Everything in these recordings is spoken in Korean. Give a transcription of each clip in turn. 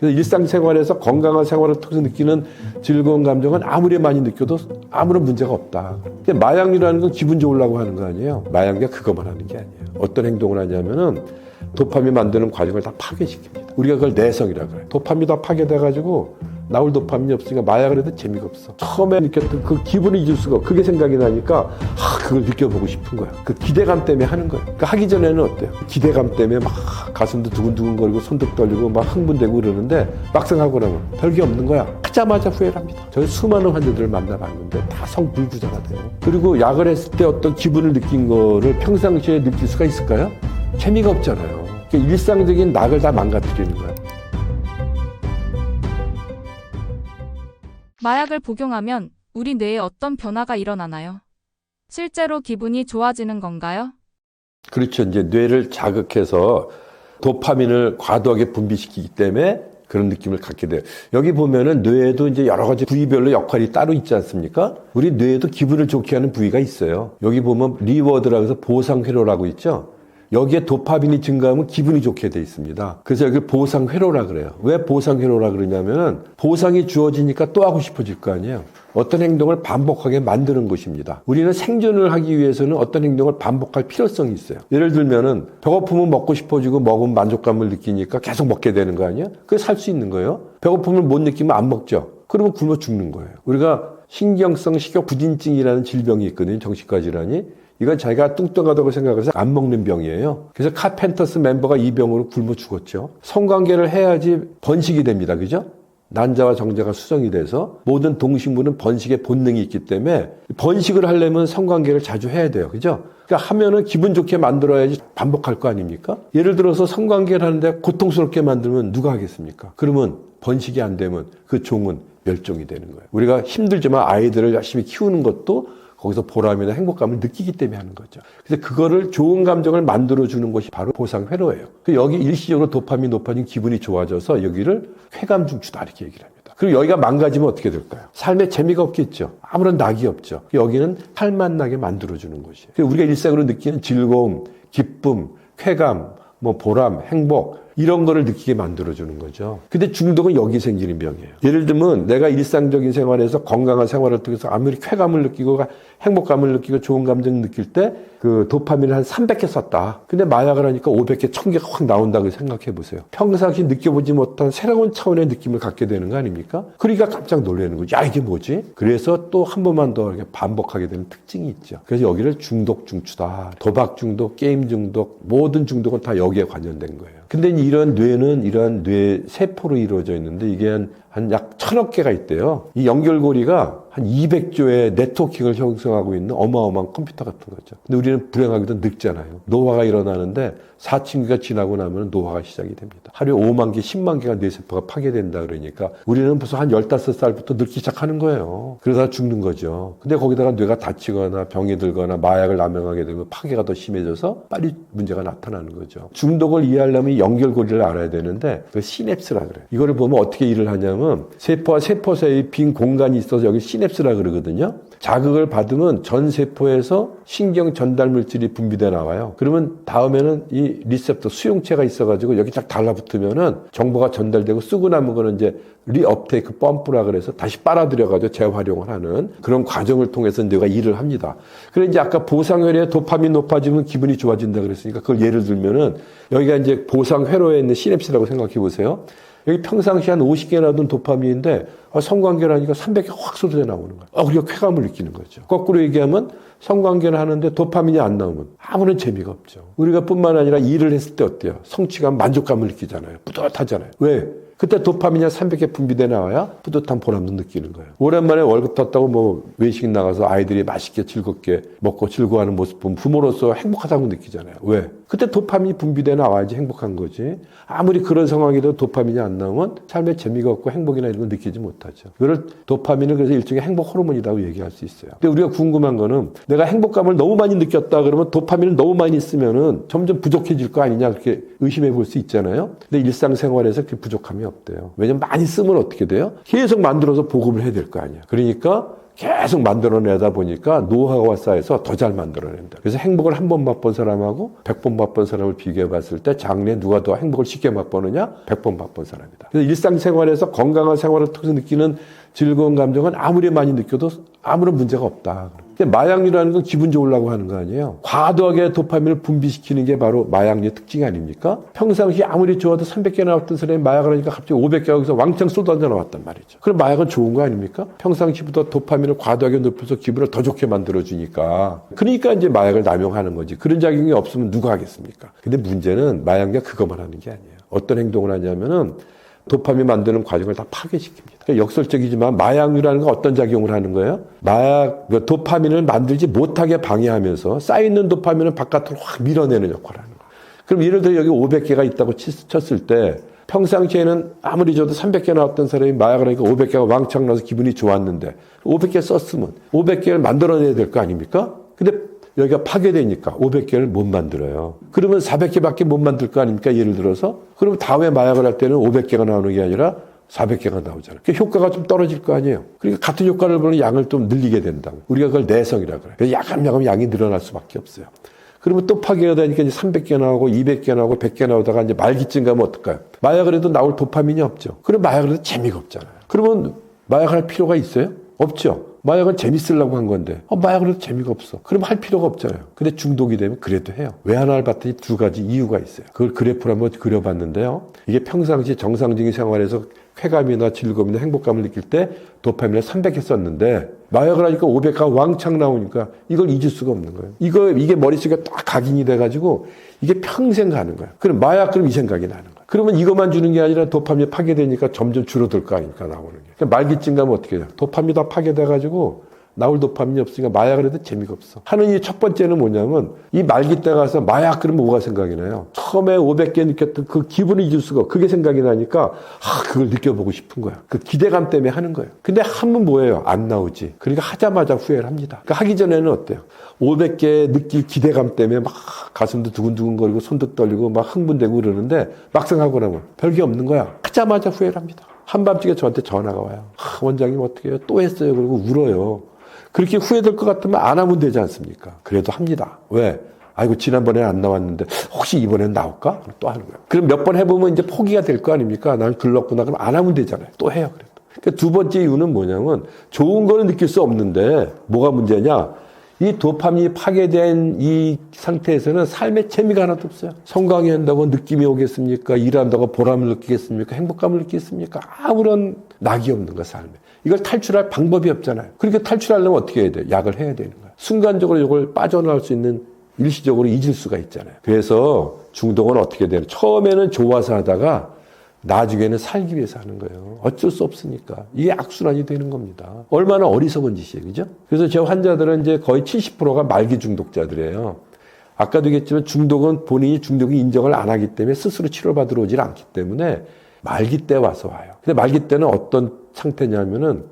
그래서 일상생활에서 건강한 생활을 통해서 느끼는 즐거운 감정은 아무리 많이 느껴도 아무런 문제가 없다. 근데 마약이라는 건 기분 좋으려고 하는 거 아니에요. 마약이 그것만 하는 게 아니에요. 어떤 행동을 하냐면은 도파민 만드는 과정을 다 파괴시킵니다. 우리가 그걸 내성이라고 그래요. 도파민이 다 파괴돼가지고 나올 도파민이 없으니까 마약을 해도 재미가 없어. 처음에 느꼈던 그 기분을 잊을 수가 없어. 그게 생각이 나니까 그걸 느껴보고 싶은 거야. 그 기대감 때문에 하는 거야. 그러니까 하기 전에는 어때요? 기대감 때문에 막 가슴도 두근두근거리고 손도 떨리고 막 흥분되고 그러는데 막상 하고 나면 별게 없는 거야. 하자마자 후회를 합니다. 저는 수많은 환자들을 만나봤는데 다 성불구자가 돼요. 그리고 약을 했을 때 어떤 기분을 느낀 거를 평상시에 느낄 수가 있을까요? 재미가 없잖아요. 그러니까 일상적인 낙을 다 망가뜨리는 거야. 마약을 복용하면 우리 뇌에 어떤 변화가 일어나나요? 실제로 기분이 좋아지는 건가요? 그렇죠. 이제 뇌를 자극해서 도파민을 과도하게 분비시키기 때문에 그런 느낌을 갖게 돼요. 여기 보면은 뇌에도 이제 여러 가지 부위별로 역할이 따로 있지 않습니까? 우리 뇌에도 기분을 좋게 하는 부위가 있어요. 여기 보면 리워드라고 해서 보상회로라고 있죠. 여기에 도파민이 증가하면 기분이 좋게 돼 있습니다. 그래서 여기 보상회로라 그래요. 왜 보상회로라 그러냐면은 보상이 주어지니까 또 하고 싶어질 거 아니에요. 어떤 행동을 반복하게 만드는 것입니다. 우리는 생존을 하기 위해서는 어떤 행동을 반복할 필요성이 있어요. 예를 들면은 배고프면 먹고 싶어지고 먹으면 만족감을 느끼니까 계속 먹게 되는 거 아니에요? 그게 살 수 있는 거예요. 배고픔을 못 느끼면 안 먹죠. 그러면 굶어 죽는 거예요. 우리가 신경성 식욕 부진증이라는 질병이 있거든요. 정신과 질환이. 이건 자기가 뚱뚱하다고 생각해서 안 먹는 병이에요. 그래서 카펜터스 멤버가 이 병으로 굶어 죽었죠. 성관계를 해야지 번식이 됩니다. 그죠? 난자와 정자가 수정이 돼서 모든 동식물은 번식의 본능이 있기 때문에 번식을 하려면 성관계를 자주 해야 돼요. 그죠? 그러니까 하면은 기분 좋게 만들어야지 반복할 거 아닙니까? 예를 들어서 성관계를 하는데 고통스럽게 만들면 누가 하겠습니까? 그러면 번식이 안 되면 그 종은 멸종이 되는 거예요. 우리가 힘들지만 아이들을 열심히 키우는 것도 거기서 보람이나 행복감을 느끼기 때문에 하는 거죠. 그래서 그거를 좋은 감정을 만들어주는 것이 바로 보상회로예요. 여기 일시적으로 도파민 높아진 기분이 좋아져서 여기를 쾌감중추다 이렇게 얘기를 합니다. 그리고 여기가 망가지면 어떻게 될까요? 삶에 재미가 없겠죠. 아무런 낙이 없죠. 여기는 살맛나게 만들어주는 것이에요. 우리가 일상으로 느끼는 즐거움, 기쁨, 쾌감, 보람, 행복 이런 거를 느끼게 만들어주는 거죠. 근데 중독은 여기 생기는 병이에요. 예를 들면 내가 일상적인 생활에서 건강한 생활을 통해서 아무리 쾌감을 느끼고 행복감을 느끼고 좋은 감정을 느낄 때 그 도파민을 한 300개 썼다. 근데 마약을 하니까 500개, 1000개가 확 나온다고 생각해 보세요. 평상시 느껴보지 못한 새로운 차원의 느낌을 갖게 되는 거 아닙니까? 그러니까 깜짝 놀라는 거죠. 야, 이게 뭐지? 그래서 또 한 번만 더 이렇게 반복하게 되는 특징이 있죠. 그래서 여기를 중독 중추다. 도박 중독, 게임 중독, 모든 중독은 다 여기에 관련된 거예요. 근데 이런 뇌는 이러한 뇌 세포로 이루어져 있는데 이게 한 약 1000억 개가 있대요. 이 연결고리가 한 200조의 네트워킹을 형성하고 있는 어마어마한 컴퓨터 같은 거죠. 근데 우리는 불행하게도 늙잖아요. 노화가 일어나는데 사춘기가 지나고 나면 노화가 시작이 됩니다. 하루에 5만 개, 10만 개가 뇌세포가 파괴된다 그러니까 우리는 벌써 한 15살부터 늙기 시작하는 거예요. 그러다 죽는 거죠. 근데 거기다가 뇌가 다치거나 병이 들거나 마약을 남용하게 되면 파괴가 더 심해져서 빨리 문제가 나타나는 거죠. 중독을 이해하려면 연결고리를 알아야 되는데 그 시냅스라 그래요. 이거를 보면 어떻게 일을 하냐면 세포와 세포 사이에 빈 공간이 있어서 여기 시냅스라 그러거든요. 자극을 받으면 전 세포에서 신경 전달 물질이 분비돼 나와요. 그러면 다음에는 이 리셉터 수용체가 있어가지고 여기 딱 달라붙으면은 정보가 전달되고 쓰고 남은 거는 이제 리업테이크 펌프라 그래서 다시 빨아들여가지고 재활용을 하는 그런 과정을 통해서 뇌가 일을 합니다. 그래 이제 아까 보상회로에 도파민 높아지면 기분이 좋아진다 그랬으니까 그걸 예를 들면은 여기가 이제 보상회로에 있는 시냅스라고 생각해 보세요. 여기 평상시 한 50개 나오던 도파민인데 성관계를 하니까 300개 확 쏟아져 나오는 거예요. 우리가 쾌감을 느끼는 거죠. 거꾸로 얘기하면 성관계를 하는데 도파민이 안 나오면 아무런 재미가 없죠. 우리가 뿐만 아니라 일을 했을 때 어때요? 성취감, 만족감을 느끼잖아요. 뿌듯하잖아요. 왜? 그때 도파민이 300개 분비돼 나와야 뿌듯한 보람도 느끼는 거예요. 오랜만에 월급 땄다고 외식 나가서 아이들이 맛있게 즐겁게 먹고 즐거워하는 모습 보면 부모로서 행복하다고 느끼잖아요. 왜? 그때 도파민이 분비돼 나와야지 행복한 거지. 아무리 그런 상황이라도 도파민이 안 나오면 삶에 재미가 없고 행복이나 이런 걸 느끼지 못하죠. 이걸 도파민은 그래서 일종의 행복 호르몬이라고 얘기할 수 있어요. 근데 우리가 궁금한 거는 내가 행복감을 너무 많이 느꼈다 그러면 도파민을 너무 많이 쓰면은 점점 부족해질 거 아니냐 그렇게 의심해 볼 수 있잖아요. 근데 일상생활에서 그 부족함이 없대요. 왜냐면 많이 쓰면 어떻게 돼요? 계속 만들어서 보급을 해야 될 거 아니야. 그러니까 계속 만들어내다 보니까 노하우가 쌓여서 더 잘 만들어낸다. 그래서 행복을 한 번 맛본 사람하고 100번 맛본 사람을 비교해 봤을 때 장래에 누가 더 행복을 쉽게 맛보느냐? 100번 맛본 사람이다. 그래서 일상생활에서 건강한 생활을 통해서 느끼는 즐거운 감정은 아무리 많이 느껴도 아무런 문제가 없다. 근데 마약류라는 건 기분 좋으려고 하는 거 아니에요. 과도하게 도파민을 분비시키는 게 바로 마약류의 특징 아닙니까? 평상시 아무리 좋아도 300개 나왔던 사람이 마약을 하니까 갑자기 500개 여기서 왕창 쏟아져 나왔단 말이죠. 그럼 마약은 좋은 거 아닙니까? 평상시보다 도파민을 과도하게 높여서 기분을 더 좋게 만들어주니까. 그러니까 이제 마약을 남용하는 거지. 그런 작용이 없으면 누가 하겠습니까? 근데 문제는 마약류가 그것만 하는 게 아니에요. 어떤 행동을 하냐면은 도파민 만드는 과정을 다 파괴시킵니다. 그러니까 역설적이지만 마약류라는 건 어떤 작용을 하는 거예요? 도파민을 만들지 못하게 방해하면서 쌓여있는 도파민을 바깥으로 확 밀어내는 역할을 하는 거예요. 그럼 예를 들어 여기 500개가 있다고 쳤을 때 평상시에는 아무리 줘도 300개 나왔던 사람이 마약을 하니까 500개가 왕창 나와서 기분이 좋았는데 500개 썼으면 500개를 만들어내야 될 거 아닙니까? 근데 여기가 파괴되니까 500개를 못 만들어요. 그러면 400개밖에 못 만들 거 아닙니까? 예를 들어서. 그럼 다음에 마약을 할 때는 500개가 나오는 게 아니라 400개가 나오잖아요. 그러니까 효과가 좀 떨어질 거 아니에요. 그러니까 같은 효과를 보는 양을 좀 늘리게 된다고. 우리가 그걸 내성이라 그래요. 그래서 야금야금 양이 늘어날 수밖에 없어요. 그러면 또 파괴가 되니까 이제 300개 나오고 200개 나오고 100개 나오다가 이제 말기쯤 가면 어떨까요? 마약을 해도 나올 도파민이 없죠. 그럼 마약을 해도 재미가 없잖아요. 그러면 마약할 필요가 있어요? 없죠. 마약은 재밌으려고 한 건데 마약을 해도 재미가 없어. 그럼 할 필요가 없잖아요. 근데 중독이 되면 그래도 해요. 왜 하나를 봤더니 두 가지 이유가 있어요. 그걸 그래프로 한번 그려봤는데요. 이게 평상시 정상적인 생활에서 쾌감이나 즐거움이나 행복감을 느낄 때 도파민을 300개 썼는데 마약을 하니까 500가 왕창 나오니까 이걸 잊을 수가 없는 거예요. 이게 머릿속에 딱 각인이 돼가지고 이게 평생 가는 거예요. 그럼 마약 그럼 이 생각이 나는 거예요. 그러면 이것만 주는 게 아니라 도파민이 파괴되니까 점점 줄어들 거 아닙니까, 나오는 게. 그러니까 말기쯤 가면 어떻게 해요? 도파민이 다 파괴돼가지고 나올 도파민이 없으니까 마약을 해도 재미가 없어. 하는 이 첫 번째는 뭐냐면 이 말기 때 가서 마약 그러면 뭐가 생각이 나요? 처음에 500개 느꼈던 그 기분을 잊을 수가 없고 그게 생각이 나니까 그걸 느껴보고 싶은 거야. 그 기대감 때문에 하는 거예요. 근데 하면 뭐예요? 안 나오지. 그러니까 하자마자 후회를 합니다. 그러니까 하기 전에는 어때요? 500개 느낄 기대감 때문에 막 가슴도 두근두근거리고 손도 떨리고 막 흥분되고 그러는데 막상 하고 나면 별게 없는 거야. 하자마자 후회를 합니다. 한밤중에 저한테 전화가 와요. 원장님 어떻게 해요? 또 했어요. 그리고 울어요. 그렇게 후회될 것 같으면 안 하면 되지 않습니까? 그래도 합니다. 왜? 아이고 지난번에는 안 나왔는데 혹시 이번엔 나올까? 또 하는 거예요. 그럼 몇 번 해보면 이제 포기가 될 거 아닙니까? 난 글렀구나. 그럼 안 하면 되잖아요. 또 해요. 그래도. 그러니까 두 번째 이유는 뭐냐면 좋은 거는 느낄 수 없는데 뭐가 문제냐? 이 도파민이 파괴된 이 상태에서는 삶의 재미가 하나도 없어요. 성강이 한다고 느낌이 오겠습니까? 일한다고 보람을 느끼겠습니까? 행복감을 느끼겠습니까? 아무런 낙이 없는 거야, 삶에. 이걸 탈출할 방법이 없잖아요. 그러니까 탈출하려면 어떻게 해야 돼? 약을 해야 되는 거야. 순간적으로 이걸 빠져나올 수 있는 일시적으로 잊을 수가 있잖아요. 그래서 중독은 어떻게 되는? 처음에는 좋아서 하다가 나중에는 살기 위해서 하는 거예요. 어쩔 수 없으니까. 이게 악순환이 되는 겁니다. 얼마나 어리석은 짓이에요. 그죠? 그래서 제 환자들은 이제 거의 70%가 말기 중독자들이에요. 아까도 얘기했지만 중독은 본인이 중독이 인정을 안 하기 때문에 스스로 치료받으러 오질 않기 때문에 말기 때 와서 와요. 근데 말기 때는 어떤 상태냐면은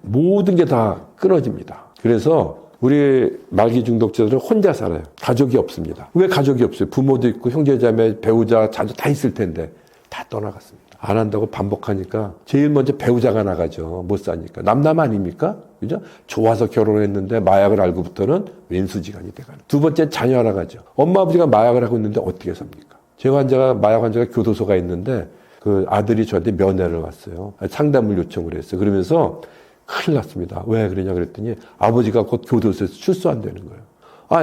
모든 게 다 끊어집니다. 그래서 우리 말기 중독자들은 혼자 살아요. 가족이 없습니다. 왜 가족이 없어요? 부모도 있고 형제자매, 배우자, 자주 다 있을 텐데 다 떠나갔습니다. 안 한다고 반복하니까 제일 먼저 배우자가 나가죠. 못 사니까. 남남 아닙니까? 그죠? 좋아서 결혼했는데 마약을 알고부터는 왼수지간이 돼가는. 두 번째 자녀 하나 가죠. 엄마 아버지가 마약을 하고 있는데 어떻게 삽니까? 제 마약 환자가 교도소가 있는데 그 아들이 저한테 면회를 왔어요. 상담을 요청을 했어요. 그러면서 큰일 났습니다. 왜 그러냐 그랬더니 아버지가 곧 교도소에서 출소한다는 거예요.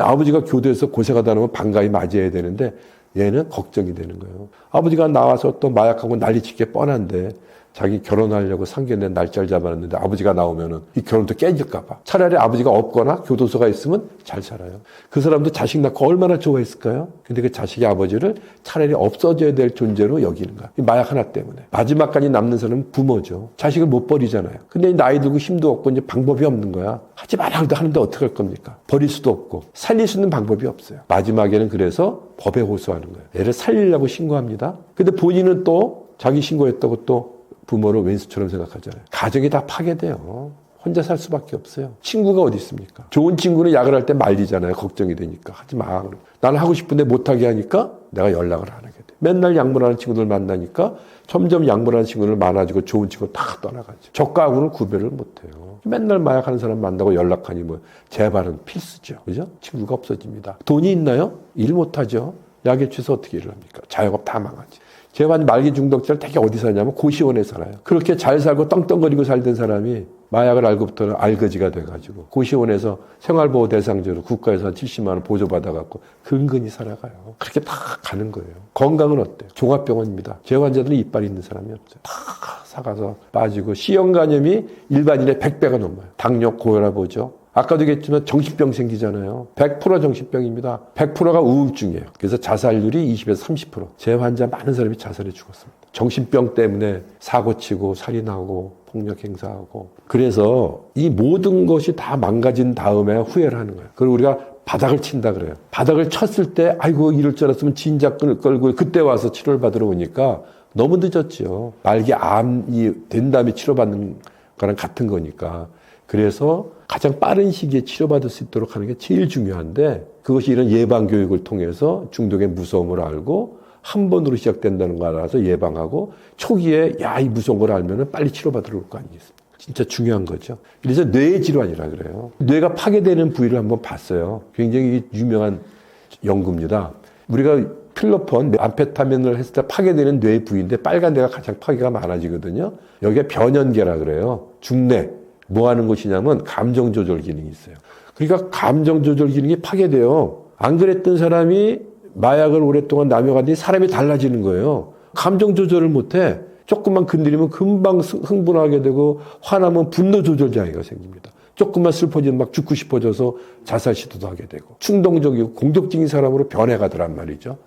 아버지가 교도에서 고생하다 보면 반가이 맞아야 되는데 얘는 걱정이 되는 거예요. 아버지가 나와서 또 마약하고 난리치게 뻔한데 자기 결혼하려고 상견례 날짜를 잡아놨는데 아버지가 나오면은 이 결혼도 깨질까봐. 차라리 아버지가 없거나 교도소가 있으면 잘 살아요. 그 사람도 자식 낳고 얼마나 좋아했을까요? 근데 그 자식이 아버지를 차라리 없어져야 될 존재로 여기는 거야. 이 마약 하나 때문에. 마지막까지 남는 사람은 부모죠. 자식을 못 버리잖아요. 근데 나이 들고 힘도 없고 이제 방법이 없는 거야. 하지 마라 하는데 어떻게 할 겁니까? 버릴 수도 없고 살릴 수 있는 방법이 없어요. 마지막에는 그래서 법에 호소하는 거예요. 애를 살리려고 신고합니다. 근데 본인은 또 자기 신고했다고 또 부모를 왼수처럼 생각하잖아요. 가정이 다 파괴돼요. 혼자 살 수밖에 없어요. 친구가 어디 있습니까? 좋은 친구는 약을 할 때 말리잖아요. 걱정이 되니까. 하지 마. 나는 하고 싶은데 못하게 하니까 내가 연락을 안 하게 돼. 맨날 약물하는 친구들 만나니까 점점 약물하는 친구들 많아지고 좋은 친구 다 떠나가죠. 적과하고는 구별을 못해요. 맨날 마약하는 사람 만나고 연락하니 뭐 재발은 필수죠. 그죠? 친구가 없어집니다. 돈이 있나요? 일 못하죠. 약에 취해서 어떻게 일을 합니까? 자영업 다 망하지. 제가 말기 중독자를 되게 어디 사냐면 고시원에 살아요. 그렇게 잘 살고 떵떵거리고 살던 사람이 마약을 알고부터는 알거지가 돼가지고 고시원에서 생활보호 대상자로 국가에서 한 70만 원 보조받아갖고 근근히 살아가요. 그렇게 다 가는 거예요. 건강은 어때요? 종합병원입니다. 제 환자들은 이빨 있는 사람이 없어요. 다 사가서 빠지고 C형 간염이 일반인의 100배가 넘어요. 당뇨, 고혈압 오죠. 아까도 얘기했지만 정신병 생기잖아요. 100% 정신병입니다. 100%가 우울증이에요. 그래서 자살률이 20에서 30%. 제 환자 많은 사람이 자살해 죽었습니다. 정신병 때문에 사고치고 살인하고 폭력 행사하고. 그래서 이 모든 것이 다 망가진 다음에 후회를 하는 거예요. 그리고 우리가 바닥을 친다 그래요. 바닥을 쳤을 때 아이고 이럴 줄 알았으면 진작 끌고 그때 와서 치료를 받으러 오니까 너무 늦었죠. 말기 암이 된 다음에 치료받는 거랑 같은 거니까. 그래서 가장 빠른 시기에 치료받을 수 있도록 하는 게 제일 중요한데 그것이 이런 예방교육을 통해서 중독의 무서움을 알고 한 번으로 시작된다는 걸 알아서 예방하고 초기에 야, 이 무서운 걸 알면 빨리 치료받으러 올 거 아니겠습니까? 진짜 중요한 거죠. 그래서 뇌 질환이라 그래요. 뇌가 파괴되는 부위를 한번 봤어요. 굉장히 유명한 연구입니다. 우리가 필로폰, 암페타민을 했을 때 파괴되는 뇌 부위인데 빨간 데가 가장 파괴가 많아지거든요. 여기가 변연계라 그래요. 중뇌. 뭐 하는 것이냐면 감정 조절 기능이 있어요. 그러니까 감정 조절 기능이 파괴돼요. 안 그랬던 사람이 마약을 오랫동안 남용하더니 사람이 달라지는 거예요. 감정 조절을 못해. 조금만 건드리면 금방 흥분하게 되고 화나면 분노 조절 장애가 생깁니다. 조금만 슬퍼지면 막 죽고 싶어져서 자살 시도도 하게 되고 충동적이고 공격적인 사람으로 변해가더란 말이죠.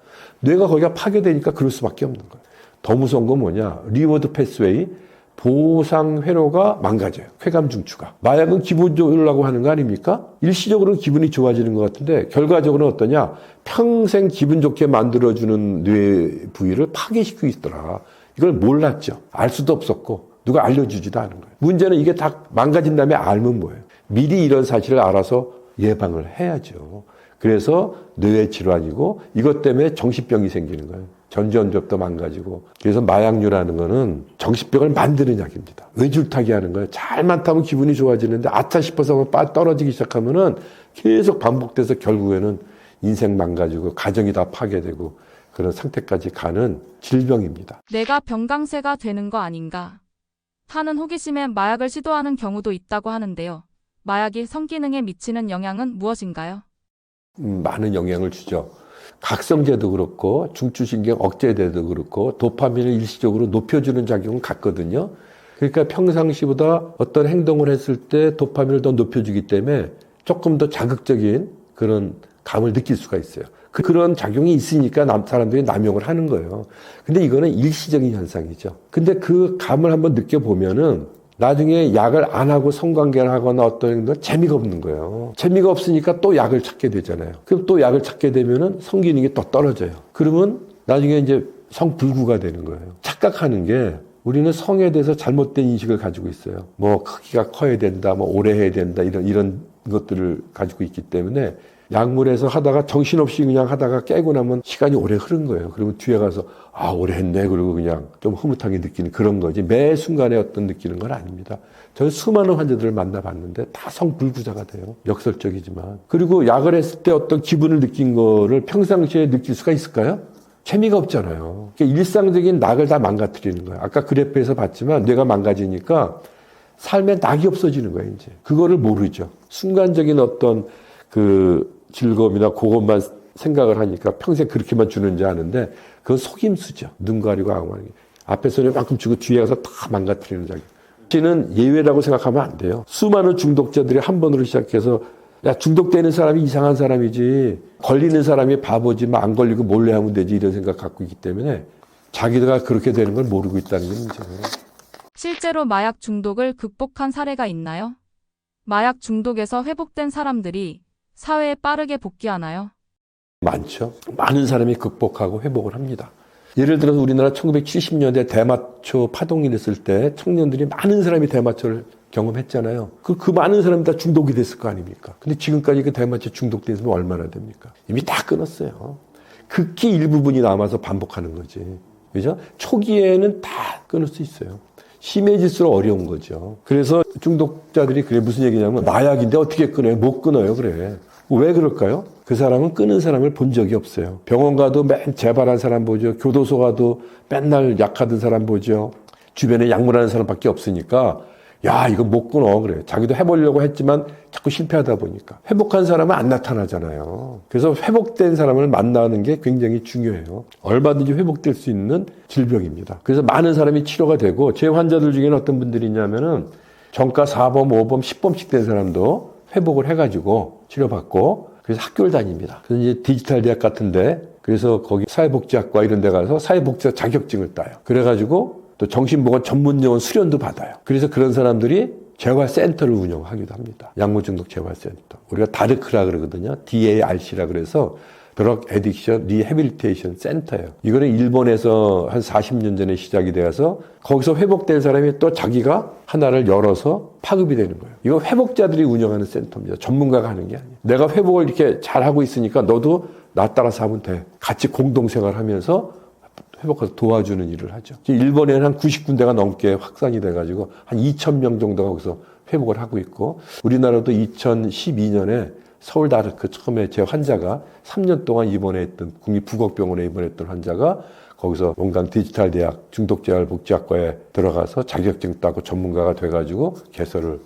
뇌가 거기가 파괴되니까 그럴 수밖에 없는 거예요. 더 무서운 건 뭐냐? 리워드 패스웨이. 보상 회로가 망가져요. 쾌감 중추가. 마약은 기분 좋으려고 하는 거 아닙니까? 일시적으로는 기분이 좋아지는 것 같은데 결과적으로는 어떠냐? 평생 기분 좋게 만들어주는 뇌 부위를 파괴시키고 있더라. 이걸 몰랐죠. 알 수도 없었고 누가 알려주지도 않은 거예요. 문제는 이게 다 망가진 다음에 알면 뭐예요? 미리 이런 사실을 알아서 예방을 해야죠. 그래서 뇌 질환이고 이것 때문에 정신병이 생기는 거예요. 전두엽도 망가지고. 그래서 마약류라는 거는 정신병을 만드는 약입니다. 외줄타기 하는 거예요. 잘만 타면 기분이 좋아지는데 아차 싶어서 떨어지기 시작하면은 계속 반복돼서 결국에는 인생 망가지고 가정이 다 파괴되고 그런 상태까지 가는 질병입니다. 내가 병강세가 되는 거 아닌가 하는 호기심에 마약을 시도하는 경우도 있다고 하는데요. 마약이 성기능에 미치는 영향은 무엇인가요? 많은 영향을 주죠. 각성제도 그렇고 중추신경 억제제도 그렇고 도파민을 일시적으로 높여주는 작용은 같거든요. 그러니까 평상시보다 어떤 행동을 했을 때 도파민을 더 높여주기 때문에 조금 더 자극적인 그런 감을 느낄 수가 있어요. 그런 작용이 있으니까 사람들이 남용을 하는 거예요. 근데 이거는 일시적인 현상이죠. 근데 그 감을 한번 느껴보면은 나중에 약을 안 하고 성관계를 하거나 어떤 행동은 재미가 없는 거예요. 재미가 없으니까 또 약을 찾게 되잖아요. 그럼 또 약을 찾게 되면은 성기능이 또 떨어져요. 그러면 나중에 이제 성불구가 되는 거예요. 착각하는 게 우리는 성에 대해서 잘못된 인식을 가지고 있어요. 뭐 크기가 커야 된다, 뭐 오래 해야 된다 이런 것들을 가지고 있기 때문에 약물에서 하다가 정신없이 그냥 하다가 깨고 나면 시간이 오래 흐른 거예요. 그러면 뒤에 가서 아 오래 했네 그러고 그냥 좀 흐뭇하게 느끼는 그런 거지 매 순간에 어떤 느끼는 건 아닙니다. 저는 수많은 환자들을 만나봤는데 다 성불구자가 돼요. 역설적이지만. 그리고 약을 했을 때 어떤 기분을 느낀 거를 평상시에 느낄 수가 있을까요? 재미가 없잖아요. 그러니까 일상적인 낙을 다 망가뜨리는 거예요. 아까 그래프에서 봤지만 뇌가 망가지니까 삶에 낙이 없어지는 거예요. 이제 그거를 모르죠. 순간적인 어떤 그 즐거움이나 그것만 생각을 하니까 평생 그렇게만 주는지 아는데 그건 속임수죠. 눈 가리고 아웅하는 게. 앞에서는 만큼 주고 뒤에 가서 다 망가뜨리는 자기. 씨는 예외라고 생각하면 안 돼요. 수많은 중독자들이 한 번으로 시작해서 야 중독되는 사람이 이상한 사람이지 걸리는 사람이 바보지 안 걸리고 몰래 하면 되지 이런 생각 갖고 있기 때문에 자기가 그렇게 되는 걸 모르고 있다는 게 문제예요. 실제로 마약 중독을 극복한 사례가 있나요? 마약 중독에서 회복된 사람들이 사회에 빠르게 복귀하나요? 많죠. 많은 사람이 극복하고 회복을 합니다. 예를 들어서 우리나라 1970년대 대마초 파동이 됐을 때 청년들이 많은 사람이 대마초를 경험했잖아요. 그 많은 사람이 다 중독이 됐을 거 아닙니까? 근데 지금까지 그 대마초 중독된 사람이 얼마나 됩니까? 이미 다 끊었어요. 극히 일부분이 남아서 반복하는 거지. 그죠? 초기에는 다 끊을 수 있어요. 심해질수록 어려운 거죠. 그래서 중독자들이 그래 무슨 얘기냐면 마약인데 어떻게 끊어요? 못 끊어요. 그래. 왜 그럴까요? 그 사람은 끊은 사람을 본 적이 없어요. 병원 가도 맨 재발한 사람 보죠. 교도소 가도 맨날 약하던 사람 보죠. 주변에 약물하는 사람밖에 없으니까 야 이거 못 끊어 그래. 자기도 해보려고 했지만 자꾸 실패하다 보니까 회복한 사람은 안 나타나잖아요. 그래서 회복된 사람을 만나는 게 굉장히 중요해요. 얼마든지 회복될 수 있는 질병입니다. 그래서 많은 사람이 치료가 되고 제 환자들 중에는 어떤 분들이 있냐면은 정가 4범, 5범, 10범씩 된 사람도 회복을 해가지고 치료받고 그래서 학교를 다닙니다. 그래서 이제 디지털 대학 같은데 그래서 거기 사회복지학과 이런 데 가서 사회복지사 자격증을 따요. 그래가지고 또 정신보건 전문요원 수련도 받아요. 그래서 그런 사람들이 재활센터를 운영하기도 합니다. 약물중독 재활센터. 우리가 다르크라 그러거든요. DARC라 그래서 드럭 애딕션 리해빌리테이션 센터예요. 이거는 일본에서 한 40년 전에 시작이 되어서 거기서 회복된 사람이 또 자기가 하나를 열어서 파급이 되는 거예요. 이거 회복자들이 운영하는 센터입니다. 전문가가 하는 게 아니에요. 내가 회복을 이렇게 잘하고 있으니까 너도 나 따라서 하면 돼. 같이 공동생활하면서 회복해서 도와주는 일을 하죠. 일본에는 한 90군데가 넘게 확산이 돼가지고 한 2,000명 정도가 거기서 회복을 하고 있고 우리나라도 2012년에 서울 다르크 처음에 제 환자가 3년 동안 입원했던 국립부곡병원에 입원했던 환자가 거기서 용강 디지털 대학 중독재활복지학과에 들어가서 자격증 따고 전문가가 돼가지고 개설을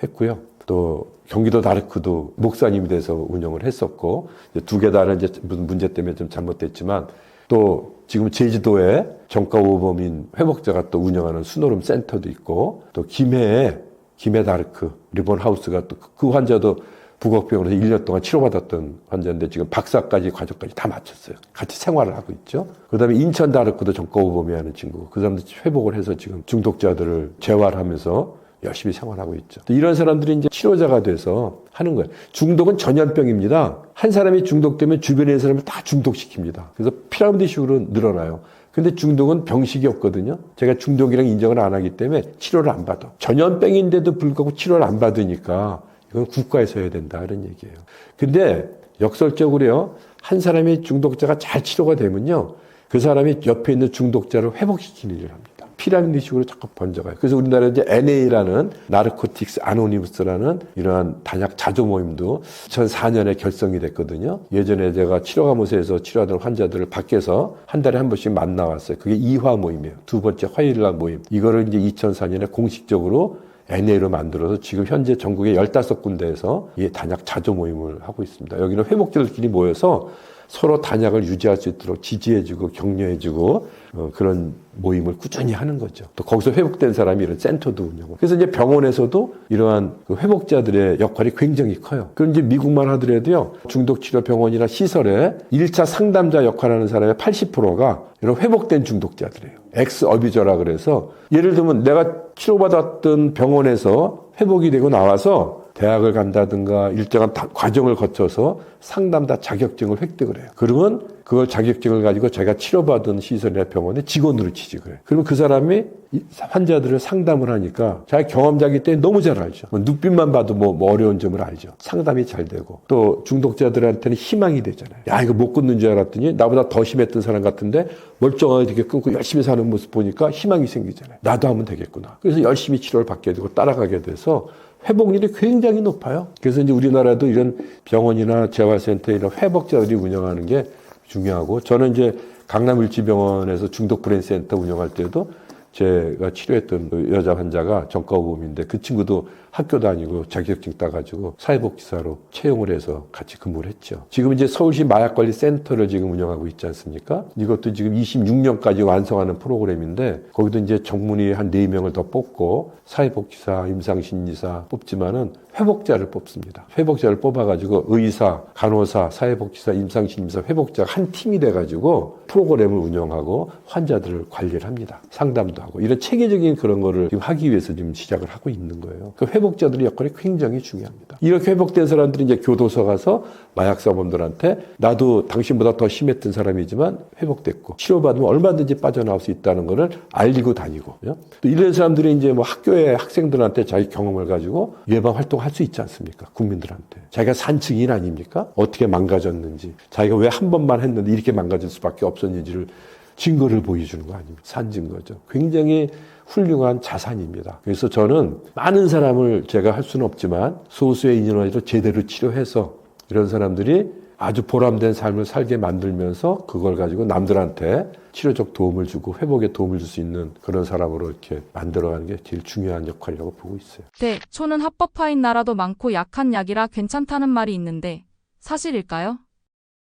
했고요. 또 경기도 다르크도 목사님이 돼서 운영을 했었고 두 개 다는 이제 무슨 문제 때문에 좀 잘못됐지만 또 지금 제주도에 정가 5범인 회복자가 또 운영하는 순오름 센터도 있고 또 김해에 김해 다르크 리본하우스가 또 그 환자도 부곡병원에서 1년 동안 치료받았던 환자인데 지금 박사까지 과정까지 다 마쳤어요. 같이 생활을 하고 있죠. 그다음에 인천 다르크도 정가 5범이 하는 친구고 그 사람도 회복을 해서 지금 중독자들을 재활하면서 열심히 생활하고 있죠. 이런 사람들이 이제 치료자가 돼서 하는 거예요. 중독은 전염병입니다. 한 사람이 중독되면 주변에 있는 사람을 다 중독시킵니다. 그래서 피라미드식으로 늘어나요. 근데 중독은 병식이 없거든요. 제가 중독이랑 인정을 안 하기 때문에 치료를 안 받아. 전염병인데도 불구하고 치료를 안 받으니까 이건 국가에서 해야 된다 이런 얘기예요. 근데 역설적으로요. 한 사람이 중독자가 잘 치료가 되면요. 그 사람이 옆에 있는 중독자를 회복시키는 일을 합니다. 피라미드식으로 자꾸 번져가요. 그래서 우리나라에 이제 NA라는 나르코틱스 아노니무스라는 이러한 단약 자조 모임도 2004년에 결성이 됐거든요. 예전에 제가 치료감호소에서 치료하던 환자들을 밖에서 한 달에 한 번씩 만나왔어요. 그게 2화 모임이에요. 두 번째 화요일날 모임. 이거를 이제 2004년에 공식적으로 NA로 만들어서 지금 현재 전국에 15군데에서 이 단약 자조 모임을 하고 있습니다. 여기는 회복자들끼리 모여서 서로 단약을 유지할 수 있도록 지지해주고 격려해주고 그런 모임을 꾸준히 하는 거죠. 또 거기서 회복된 사람이 이런 센터도 운영하고. 그래서 이제 병원에서도 이러한 그 회복자들의 역할이 굉장히 커요. 그럼 이제 미국만 하더라도요. 중독치료병원이나 시설에 1차 상담자 역할하는 사람의 80%가 이런 회복된 중독자들이에요. 엑스어뷰저라 그래서 예를 들면 내가 치료받았던 병원에서 회복이 되고 나와서 대학을 간다든가 일정한 과정을 거쳐서 상담자 자격증을 획득을 해요. 그러면 그걸 자격증을 가지고 제가 치료받은 시설이나 병원에 직원으로 취직을 해요. 그러면 그 사람이 환자들을 상담을 하니까 자기 경험자이기 때문에 너무 잘 알죠. 눈빛만 봐도 뭐 어려운 점을 알죠. 상담이 잘 되고 또 중독자들한테는 희망이 되잖아요. 야 이거 못 끊는 줄 알았더니 나보다 더 심했던 사람 같은데 멀쩡하게 이렇게 끊고 열심히 사는 모습 보니까 희망이 생기잖아요. 나도 하면 되겠구나. 그래서 열심히 치료를 받게 되고 따라가게 돼서 회복률이 굉장히 높아요. 그래서 이제 우리나라도 이런 병원이나 재활센터 이런 회복자들이 운영하는 게 중요하고 저는 이제 강남일지병원에서 중독 브레인센터 운영할 때도 제가 치료했던 그 여자 환자가 정가호범인데 그 친구도 학교 다니고 자격증 따가지고 사회복지사로 채용을 해서 같이 근무를 했죠. 지금 이제 서울시 마약관리센터를 지금 운영하고 있지 않습니까? 이것도 지금 26년까지 완성하는 프로그램인데 거기도 이제 전문의 한 4명을 더 뽑고 사회복지사, 임상심리사 뽑지만은 회복자를 뽑습니다. 회복자를 뽑아가지고 의사, 간호사, 사회복지사, 임상심리사, 회복자가 한 팀이 돼가지고 프로그램을 운영하고 환자들을 관리를 합니다. 상담도 하고 이런 체계적인 그런 거를 지금 하기 위해서 지금 시작을 하고 있는 거예요. 그 회복자들의 역할이 굉장히 중요합니다. 이렇게 회복된 사람들이 이제 교도소 가서 마약사범들한테 나도 당신보다 더 심했던 사람이지만 회복됐고 치료받으면 얼마든지 빠져나올 수 있다는 거를 알리고 다니고 또 이런 사람들이 이제 뭐 학교의 학생들한테 자기 경험을 가지고 예방 활동 설명할 수 있지 않습니까? 국민들한테. 자기가 산 증인 아닙니까? 어떻게 망가졌는지, 자기가 왜 한 번만 했는데 이렇게 망가질 수밖에 없었는지를 증거를 보여주는 거 아닙니까? 산 증거죠. 굉장히 훌륭한 자산입니다. 그래서 저는 많은 사람을 제가 할 수는 없지만 소수의 인원으로 제대로 치료해서 이런 사람들이 아주 보람된 삶을 살게 만들면서 그걸 가지고 남들한테 치료적 도움을 주고 회복에 도움을 줄 수 있는 그런 사람으로 이렇게 만들어가는 게 제일 중요한 역할이라고 보고 있어요. 네, 초는 합법화인 나라도 많고 약한 약이라 괜찮다는 말이 있는데 사실일까요?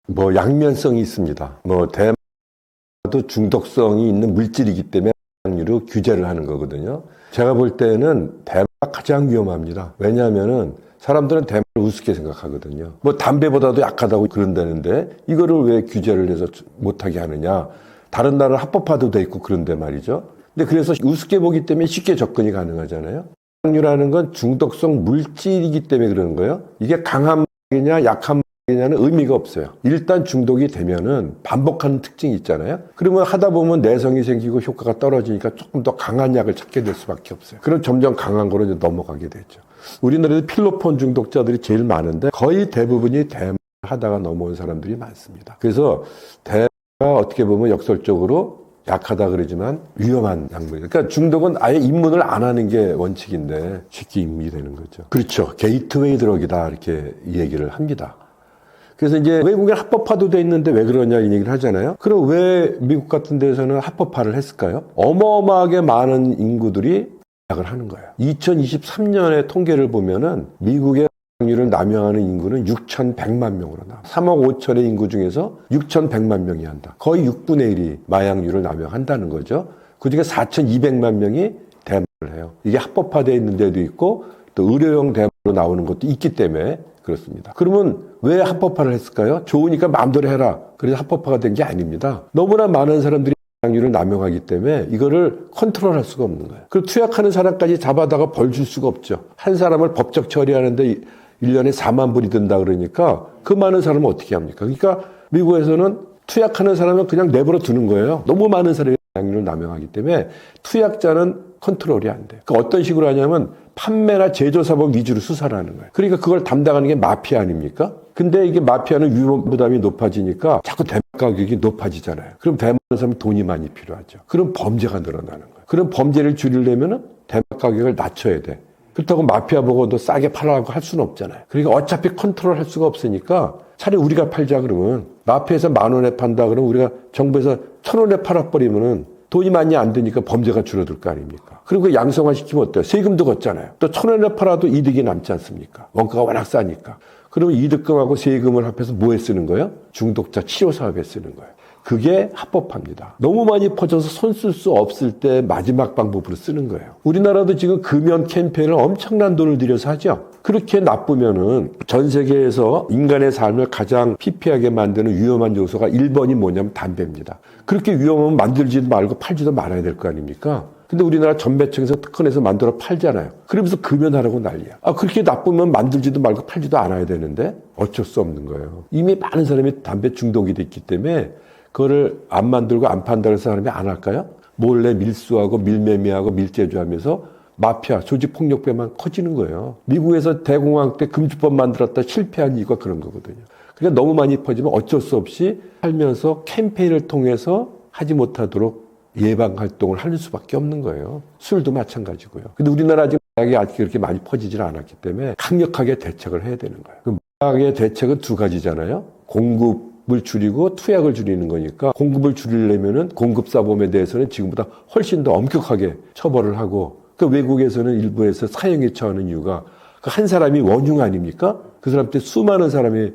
뭐 양면성이 있습니다. 뭐 대마도 중독성이 있는 물질이기 때문에 약류로 규제를 하는 거거든요. 제가 볼 때는 대마가 가장 위험합니다. 왜냐하면은 사람들은 대마를 우습게 생각하거든요. 뭐 담배보다도 약하다고 그런다는데 이거를 왜 규제를 해서 못하게 하느냐. 다른 나라는 합법화도 돼 있고 그런데 말이죠. 근데 그래서 우습게 보기 때문에 쉽게 접근이 가능하잖아요. 약류라는 건 중독성 물질이기 때문에 그러는 거예요. 이게 강한 약이냐 약한 약이냐는 의미가 없어요. 일단 중독이 되면은 반복하는 특징이 있잖아요. 그러면 하다 보면 내성이 생기고 효과가 떨어지니까 조금 더 강한 약을 찾게 될 수밖에 없어요. 그럼 점점 강한 거로 이제 넘어가게 되죠. 우리나라에도 필로폰 중독자들이 제일 많은데 거의 대부분이 대마를 하다가 넘어온 사람들이 많습니다. 그래서 대마가 어떻게 보면 역설적으로 약하다 그러지만 위험한 약물이에요. 그러니까 중독은 아예 입문을 안 하는 게 원칙인데 쉽게 입문이 되는 거죠. 그렇죠. 게이트웨이 드럭이다 이렇게 얘기를 합니다. 그래서 이제 외국에 합법화도 돼 있는데 왜 그러냐 이 얘기를 하잖아요. 그럼 왜 미국 같은 데서는 합법화를 했을까요? 어마어마하게 많은 인구들이 약을 하는 거예요. 2023년의 통계를 보면은 미국의 마약류를 남용하는 인구는 6,100만 명으로 나와. 3억 5천의 인구 중에서 6,100만 명이 한다. 거의 6분의 1이 마약류를 남용한다는 거죠. 그중에 4,200만 명이 대마를 해요. 이게 합법화되어 있는 데도 있고 또 의료용 대마로 나오는 것도 있기 때문에 그렇습니다. 그러면 왜 합법화를 했을까요? 좋으니까 마음대로 해라. 그래서 합법화가 된 게 아닙니다. 너무나 많은 사람들이 마약류를 남용하기 때문에 이거를 컨트롤할 수가 없는 거예요. 그리고 투약하는 사람까지 잡아다가 벌 줄 수가 없죠. 한 사람을 법적 처리하는데 1년에 4만 불이 든다 그러니까 그 많은 사람은 어떻게 합니까? 그러니까 미국에서는 투약하는 사람은 그냥 내버려 두는 거예요. 너무 많은 사람이 마약류를 남용하기 때문에 투약자는 컨트롤이 안 돼요. 그러니까 어떤 식으로 하냐면 판매나 제조사범 위주로 수사를 하는 거예요. 그러니까 그걸 담당하는 게 마피아 아닙니까? 근데 이게 마피아는 위험 부담이 높아지니까 자꾸 대마 가격이 높아지잖아요. 그럼 대마하는 사람은 돈이 많이 필요하죠. 그럼 범죄가 늘어나는 거예요. 그럼 범죄를 줄이려면 대마 가격을 낮춰야 돼. 그렇다고 마피아 보고 너 싸게 팔라고 할 수는 없잖아요. 그러니까 어차피 컨트롤 할 수가 없으니까 차라리 우리가 팔자 그러면 마피아에서 10,000원에 판다 그러면 우리가 정부에서 1,000원에 팔아버리면은 돈이 많이 안 드니까 범죄가 줄어들 거 아닙니까? 그리고 그 양성화 시키면 어때요? 세금도 걷잖아요. 또 1,000원에 팔아도 이득이 남지 않습니까? 원가가 워낙 싸니까. 그러면 이득금하고 세금을 합해서 뭐에 쓰는 거예요? 중독자 치료 사업에 쓰는 거예요. 그게 합법화입니다. 너무 많이 퍼져서 손 쓸 수 없을 때 마지막 방법으로 쓰는 거예요. 우리나라도 지금 금연 캠페인을 엄청난 돈을 들여서 하죠. 그렇게 나쁘면은 전 세계에서 인간의 삶을 가장 피폐하게 만드는 위험한 요소가 1번이 뭐냐면 담배입니다. 그렇게 위험하면 만들지도 말고 팔지도 말아야 될 거 아닙니까? 근데 우리나라 전배청에서 특허내서 만들어 팔잖아요. 그러면서 금연하라고 난리야. 그렇게 나쁘면 만들지도 말고 팔지도 않아야 되는데 어쩔 수 없는 거예요. 이미 많은 사람이 담배 중독이 됐기 때문에 그거를 안 만들고 안 판다는 사람이 안 할까요? 몰래 밀수하고 밀매매하고 밀제주하면서 마피아, 조직폭력배만 커지는 거예요. 미국에서 대공황 때 금주법 만들었다 실패한 이유가 그런 거거든요. 그러니까 너무 많이 퍼지면 어쩔 수 없이 살면서 캠페인을 통해서 하지 못하도록 예방활동을 할 수밖에 없는 거예요. 술도 마찬가지고요. 근데 우리나라 아직 마약이 아직 그렇게 많이 퍼지질 않았기 때문에 강력하게 대책을 해야 되는 거예요. 그 마약의 대책은 두 가지잖아요. 공급을 줄이고 투약을 줄이는 거니까 공급을 줄이려면은 공급사범에 대해서는 지금보다 훨씬 더 엄격하게 처벌을 하고 그 외국에서는 일부에서 사형에 처하는 이유가 그 한 사람이 원흉 아닙니까? 그 사람 때 수많은 사람이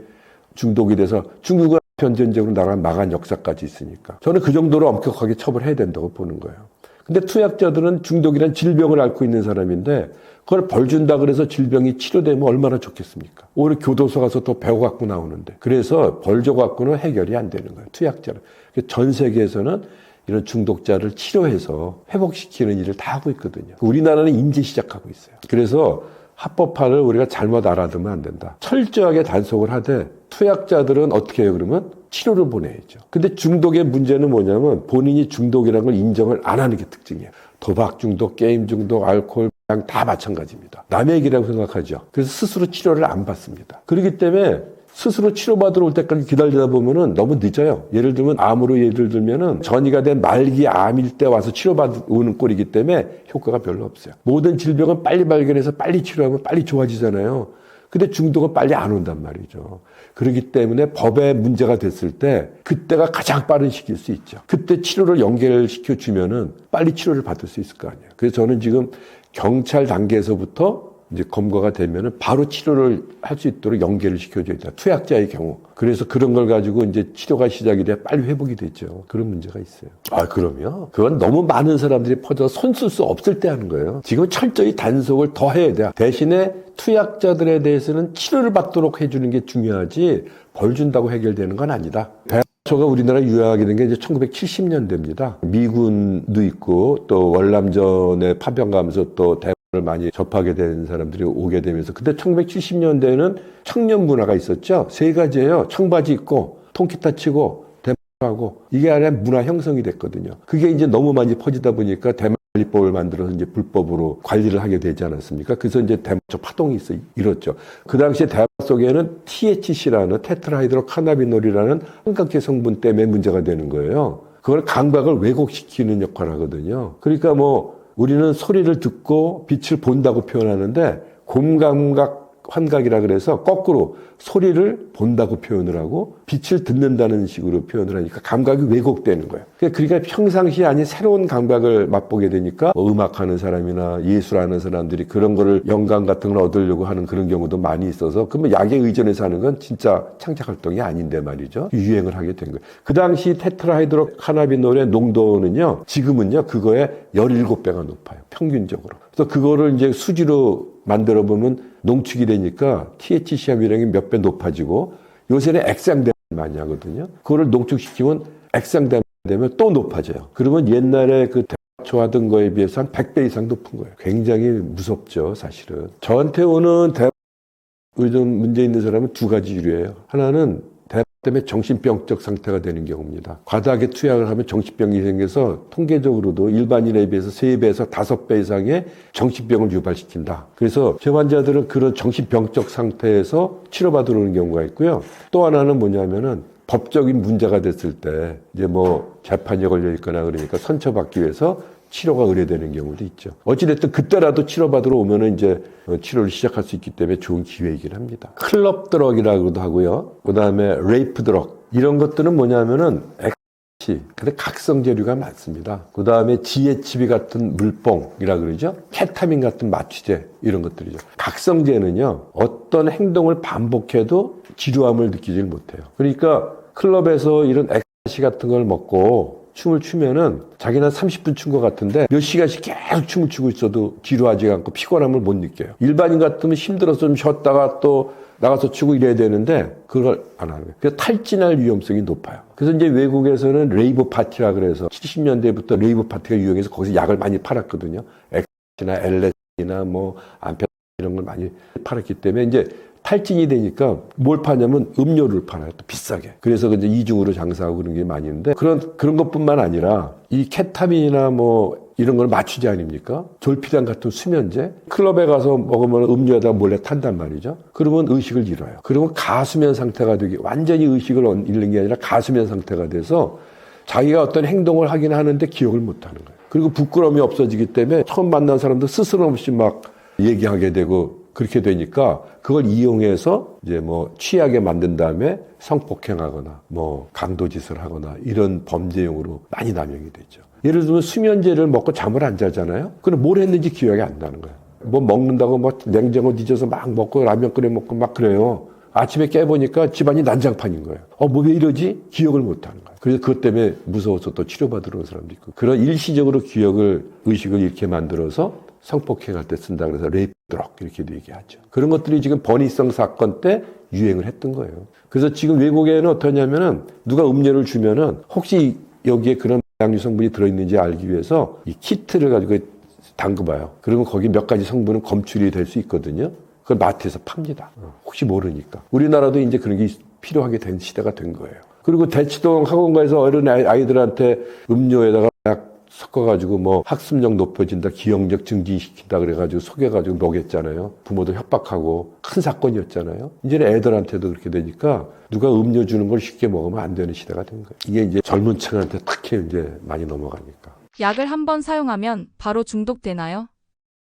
중독이 돼서 중국은 전쟁적으로 나라를 막은 역사까지 있으니까 저는 그 정도로 엄격하게 처벌해야 된다고 보는 거예요. 근데 투약자들은 중독이란 질병을 앓고 있는 사람인데 그걸 벌 준다 그래서 질병이 치료되면 얼마나 좋겠습니까? 오히려 교도소 가서 또 배워갖고 나오는데 그래서 벌 줘갖고는 해결이 안 되는 거예요. 투약자는. 전 세계에서는 이런 중독자를 치료해서 회복시키는 일을 다 하고 있거든요. 우리나라는 이제 시작하고 있어요. 그래서 합법화를 우리가 잘못 알아두면 안 된다. 철저하게 단속을 하되 투약자들은 어떻게 해요 그러면? 치료를 보내야죠. 근데 중독의 문제는 뭐냐면 본인이 중독이라는 걸 인정을 안 하는 게 특징이에요. 도박 중독, 게임 중독, 알코올 그냥 다 마찬가지입니다. 남의 얘기라고 생각하죠. 그래서 스스로 치료를 안 받습니다. 그렇기 때문에 스스로 치료받으러 올 때까지 기다리다 보면은 너무 늦어요. 예를 들면 암으로 예를 들면은 전이가 된 말기 암일 때 와서 치료받는 꼴이기 때문에 효과가 별로 없어요. 모든 질병은 빨리 발견해서 빨리 치료하면 빨리 좋아지잖아요. 근데 중독은 빨리 안 온단 말이죠. 그렇기 때문에 법에 문제가 됐을 때 그때가 가장 빠른 시기일 수 있죠. 그때 치료를 연결시켜 주면은 빨리 치료를 받을 수 있을 거 아니에요. 그래서 저는 지금 경찰 단계에서부터 이제 검거가 되면은 바로 치료를 할 수 있도록 연계를 시켜줘야 돼요. 투약자의 경우. 그래서 그런 걸 가지고 이제 치료가 시작이 돼야 빨리 회복이 되죠. 그런 문제가 있어요. 그럼요. 그건 너무 많은 사람들이 퍼져서 손 쓸 수 없을 때 하는 거예요. 지금 철저히 단속을 더 해야 돼요. 대신에 투약자들에 대해서는 치료를 받도록 해주는 게 중요하지 벌 준다고 해결되는 건 아니다. 대학초가 우리나라 유행하게 된 게 이제 1970년대입니다. 미군도 있고 또 월남전에 파병 가면서 또 을 많이 접하게 된 사람들이 오게 되면서 그때 1970년대에는 청년 문화가 있었죠. 세 가지예요. 청바지 입고 통기타 치고 대마하고 이게 아니라 문화 형성이 됐거든요. 그게 이제 너무 많이 퍼지다 보니까 대마관리법을 만들어서 이제 불법으로 관리를 하게 되지 않았습니까? 그래서 이제 대마초 파동이 일었죠. 그 당시에 대마 속에는 THC라는 테트라하이드로 카나비놀이라는 한각제 성분 때문에 문제가 되는 거예요. 그걸 감각을 왜곡시키는 역할을 하거든요. 그러니까 우리는 소리를 듣고 빛을 본다고 표현하는데 곰감각 환각이라 그래서 거꾸로 소리를 본다고 표현을 하고 빛을 듣는다는 식으로 표현을 하니까 감각이 왜곡되는 거예요. 그러니까 평상시에 아닌 새로운 감각을 맛보게 되니까 음악하는 사람이나 예술하는 사람들이 그런 거를 영감 같은 걸 얻으려고 하는 그런 경우도 많이 있어서 그러면 약에 의존해서 하는 건 진짜 창작 활동이 아닌데 말이죠. 유행을 하게 된 거예요. 그 당시 테트라하이드로 카나비놀의 농도는요. 지금은요. 그거의 17배가 높아요. 평균적으로. 그래서 그거를 이제 수지로 만들어 보면 농축이 되니까 THC 함유량이 몇 배 높아지고 요새는 액상대만 많이 하거든요. 그거를 농축시키면 액상대만 되면 또 높아져요. 그러면 옛날에 그 대마초 하던 거에 비해서 한 100배 이상 높은 거예요. 굉장히 무섭죠, 사실은. 저한테 오는 요즘 문제 있는 사람은 두 가지 유래예요. 하나는 때문에 정신병적 상태가 되는 경우입니다. 과다하게 투약을 하면 정신병이 생겨서 통계적으로도 일반인에 비해서 3배에서 5배 이상의 정신병을 유발시킨다. 그래서 제 환자들은 그런 정신병적 상태에서 치료받으러 오는 경우가 있고요. 또 하나는 뭐냐면은 법적인 문제가 됐을 때 이제 재판이 걸려 있거나 그러니까 선처받기 위해서 치료가 의뢰되는 경우도 있죠. 어찌됐든 그때라도 치료받으러 오면은 이제 치료를 시작할 수 있기 때문에 좋은 기회이긴 합니다. 클럽 드럭이라고도 하고요. 그 다음에 레이프 드럭. 이런 것들은 뭐냐면은 근데 각성제류가 많습니다. 그 다음에 GHB 같은 물뽕이라 그러죠. 케타민 같은 마취제 이런 것들이죠. 각성제는요. 어떤 행동을 반복해도 지루함을 느끼질 못해요. 그러니까 클럽에서 이런 엑스타시 같은 걸 먹고 춤을 추면은 자기는 30분 춘 것 같은데 몇 시간씩 계속 춤을 추고 있어도 지루하지 않고 피곤함을 못 느껴요. 일반인 같으면 힘들어서 좀 쉬었다가 또 나가서 추고 이래야 되는데 그걸 안 하는 거예요. 그래서 탈진할 위험성이 높아요. 그래서 이제 외국에서는 레이브 파티라 그래서 70년대부터 레이브 파티가 유행해서 거기서 약을 많이 팔았거든요. 엑스나 LSD나 암페 이런 걸 많이 팔았기 때문에 이제 탈진이 되니까 뭘 파냐면 음료를 팔아요. 또 비싸게. 그래서 이제 이중으로 장사하고 그런 게 많이 있는데 그런 것뿐만 아니라 이 케타민이나 이런 걸 마취제 아닙니까? 졸피뎀 같은 수면제. 클럽에 가서 먹으면 음료에다 몰래 탄단 말이죠. 그러면 의식을 잃어요. 그러면 가수면 상태가 되기 완전히 의식을 잃는 게 아니라 가수면 상태가 돼서 자기가 어떤 행동을 하긴 하는데 기억을 못 하는 거예요. 그리고 부끄러움이 없어지기 때문에 처음 만난 사람도 스스럼 없이 막 얘기하게 되고 그렇게 되니까 그걸 이용해서 이제 취하게 만든 다음에 성폭행하거나 강도짓을 하거나 이런 범죄용으로 많이 남용이 되죠. 예를 들면 수면제를 먹고 잠을 안 자잖아요. 그럼 뭘 했는지 기억이 안 나는 거예요. 먹는다고 냉장고 뒤져서 막 먹고 라면 끓여 먹고 막 그래요. 아침에 깨보니까 집안이 난장판인 거예요. 왜 이러지? 기억을 못 하는 거예요. 그래서 그것 때문에 무서워서 또 치료받으러 온 사람도 있고. 그런 일시적으로 의식을 잃게 만들어서 성폭행할 때 쓴다 그래서 레이프 드럭 이렇게도 얘기하죠. 그런 것들이 지금 버니성 사건 때 유행을 했던 거예요. 그래서 지금 외국에는 어떠냐면은 누가 음료를 주면은 혹시 여기에 그런 약류 성분이 들어있는지 알기 위해서 이 키트를 가지고 담궈봐요. 그러면 거기 몇 가지 성분은 검출이 될 수 있거든요. 그걸 마트에서 팝니다. 혹시 모르니까. 우리나라도 이제 그런 게 필요하게 된 시대가 된 거예요. 그리고 대치동 학원가에서 어린 아이들한테 음료에다가 약 섞어가지고 뭐 학습력 높여진다, 기억력 증진시킨다 그래가지고 속여가지고 먹였잖아요. 부모도 협박하고 큰 사건이었잖아요. 이제는 애들한테도 그렇게 되니까 누가 음료 주는 걸 쉽게 먹으면 안 되는 시대가 된 거예요. 이게 이제 젊은 층한테 특히 이제 많이 넘어가니까. 약을 한 번 사용하면 바로 중독되나요?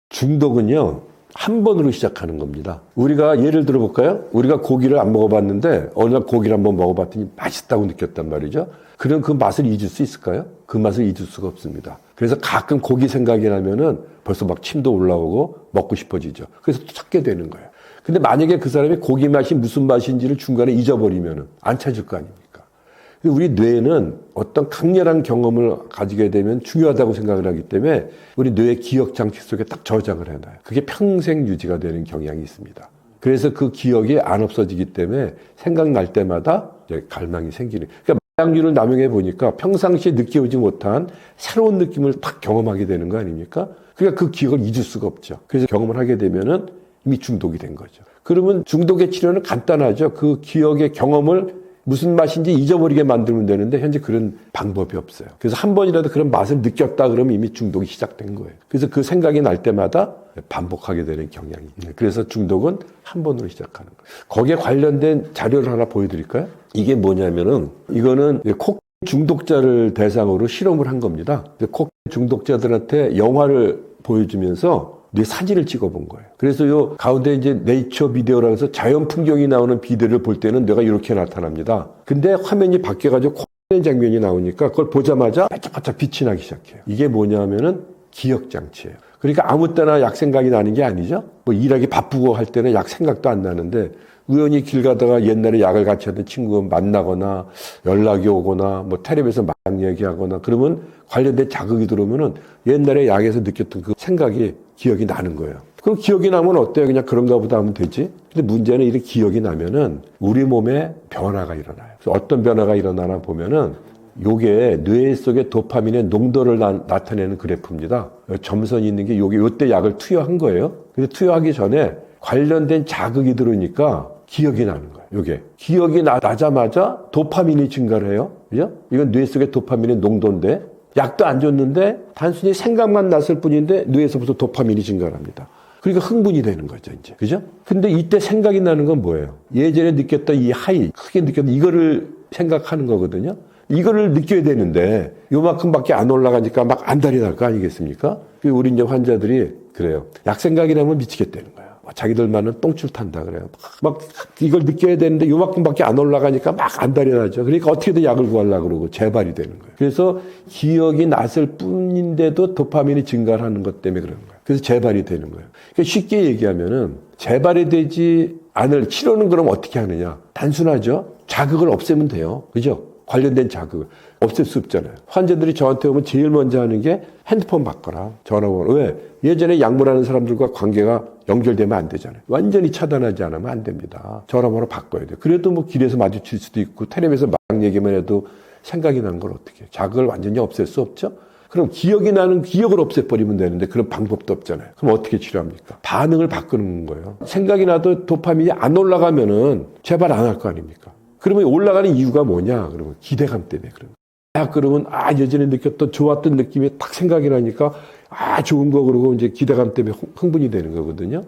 중독은요, 한 번으로 시작하는 겁니다. 우리가 예를 들어볼까요? 우리가 고기를 안 먹어봤는데 어느 날 고기를 한번 먹어봤더니 맛있다고 느꼈단 말이죠. 그럼 그 맛을 잊을 수 있을까요? 그 맛을 잊을 수가 없습니다. 그래서 가끔 고기 생각이 나면은 벌써 막 침도 올라오고 먹고 싶어지죠. 그래서 또 찾게 되는 거예요. 근데 만약에 그 사람이 고기 맛이 무슨 맛인지를 중간에 잊어버리면은 안 찾을 거 아닙니까? 우리 뇌는 어떤 강렬한 경험을 가지게 되면 중요하다고 생각을 하기 때문에 우리 뇌의 기억 장치 속에 딱 저장을 해놔요. 그게 평생 유지가 되는 경향이 있습니다. 그래서 그 기억이 안 없어지기 때문에 생각날 때마다 이제 갈망이 생기는. 그러니까 마약류를 남용해 보니까 평상시에 느껴오지 못한 새로운 느낌을 딱 경험하게 되는 거 아닙니까? 그러니까 그 기억을 잊을 수가 없죠. 그래서 경험을 하게 되면은 이미 중독이 된 거죠. 그러면 중독의 치료는 간단하죠. 그 기억의 경험을 무슨 맛인지 잊어버리게 만들면 되는데 현재 그런 방법이 없어요. 그래서 한 번이라도 그런 맛을 느꼈다 그러면 이미 중독이 시작된 거예요. 그래서 그 생각이 날 때마다 반복하게 되는 경향이 있어요. 그래서 중독은 한 번으로 시작하는 거예요. 거기에 관련된 자료를 하나 보여드릴까요? 이게 뭐냐면은 이거는 콕 중독자를 대상으로 실험을 한 겁니다. 콕 중독자들한테 영화를 보여주면서 내 사진을 찍어본 거예요. 그래서 요 가운데 이제 네이처 비디오라고 해서 자연 풍경이 나오는 비디오를 볼 때는 뇌가 이렇게 나타납니다. 근데 화면이 바뀌어가지고 코는 장면이 나오니까 그걸 보자마자 반짝반짝 빛이 나기 시작해요. 이게 뭐냐면은 기억 장치예요. 그러니까 아무 때나 약 생각이 나는 게 아니죠. 뭐 일하기 바쁘고 할 때는 약 생각도 안 나는데 우연히 길 가다가 옛날에 약을 같이 하던 친구가 만나거나 연락이 오거나 뭐 텔레비에서 마약 얘기하거나 그러면 관련된 자극이 들어오면은 옛날에 약에서 느꼈던 그 생각이 기억이 나는 거예요. 그럼 기억이 나면 어때요? 그냥 그런가 보다 하면 되지. 근데 문제는 이렇게 기억이 나면은 우리 몸에 변화가 일어나요. 그래서 어떤 변화가 일어나나 보면은 요게 뇌 속의 도파민의 농도를 나타내는 그래프입니다. 점선이 있는 게 요게 요때 약을 투여한 거예요. 근데 투여하기 전에 관련된 자극이 들어오니까 기억이 나는 거예요. 요게 기억이 나자마자 도파민이 증가를 해요. 그죠? 이건 뇌 속의 도파민의 농도인데 약도 안 줬는데 단순히 생각만 났을 뿐인데 뇌에서부터 도파민이 증가를 합니다. 그러니까 흥분이 되는 거죠, 이제. 그죠? 근데 이때 생각이 나는 건 뭐예요? 예전에 느꼈던 이 하이, 크게 느꼈던 이거를 생각하는 거거든요. 이거를 느껴야 되는데 요만큼밖에 안 올라가니까 막 안달이 날 거 아니겠습니까? 우리 이제 환자들이 그래요. 약 생각이 나면 미치겠다는 거예요. 자기들만은 똥줄 탄다 그래요. 막 이걸 느껴야 되는데 요만큼밖에 안 올라가니까 막 안달이 나죠. 그러니까 어떻게든 약을 구하려고 그러고 재발이 되는 거예요. 그래서 기억이 났을 뿐인데도 도파민이 증가하는 것 때문에 그러는 거예요. 그래서 재발이 되는 거예요. 그러니까 쉽게 얘기하면은 재발이 되지 않을 치료는 그럼 어떻게 하느냐? 단순하죠. 자극을 없애면 돼요. 그죠? 관련된 자극을 없앨 수 없잖아요. 환자들이 저한테 오면 제일 먼저 하는 게 핸드폰 바꿔라. 전화번호. 왜? 예전에 약물하는 사람들과 관계가 연결되면 안 되잖아요. 완전히 차단하지 않으면 안 됩니다. 전화번호 바꿔야 돼요. 그래도 뭐 길에서 마주칠 수도 있고 텔레비에서 막 얘기만 해도 생각이 나는 걸 어떻게 해요? 자극을 완전히 없앨 수 없죠? 그럼 기억이 나는 기억을 없애버리면 되는데 그런 방법도 없잖아요. 그럼 어떻게 치료합니까? 반응을 바꾸는 거예요. 생각이 나도 도파민이 안 올라가면은 재발 안 할 거 아닙니까? 그러면 올라가는 이유가 뭐냐? 그러면 기대감 때문에 그런 거예요. 그러면 예전에 느꼈던 좋았던 느낌이 딱 생각이 나니까 좋은 거 그러고 이제 기대감 때문에 흥분이 되는 거거든요.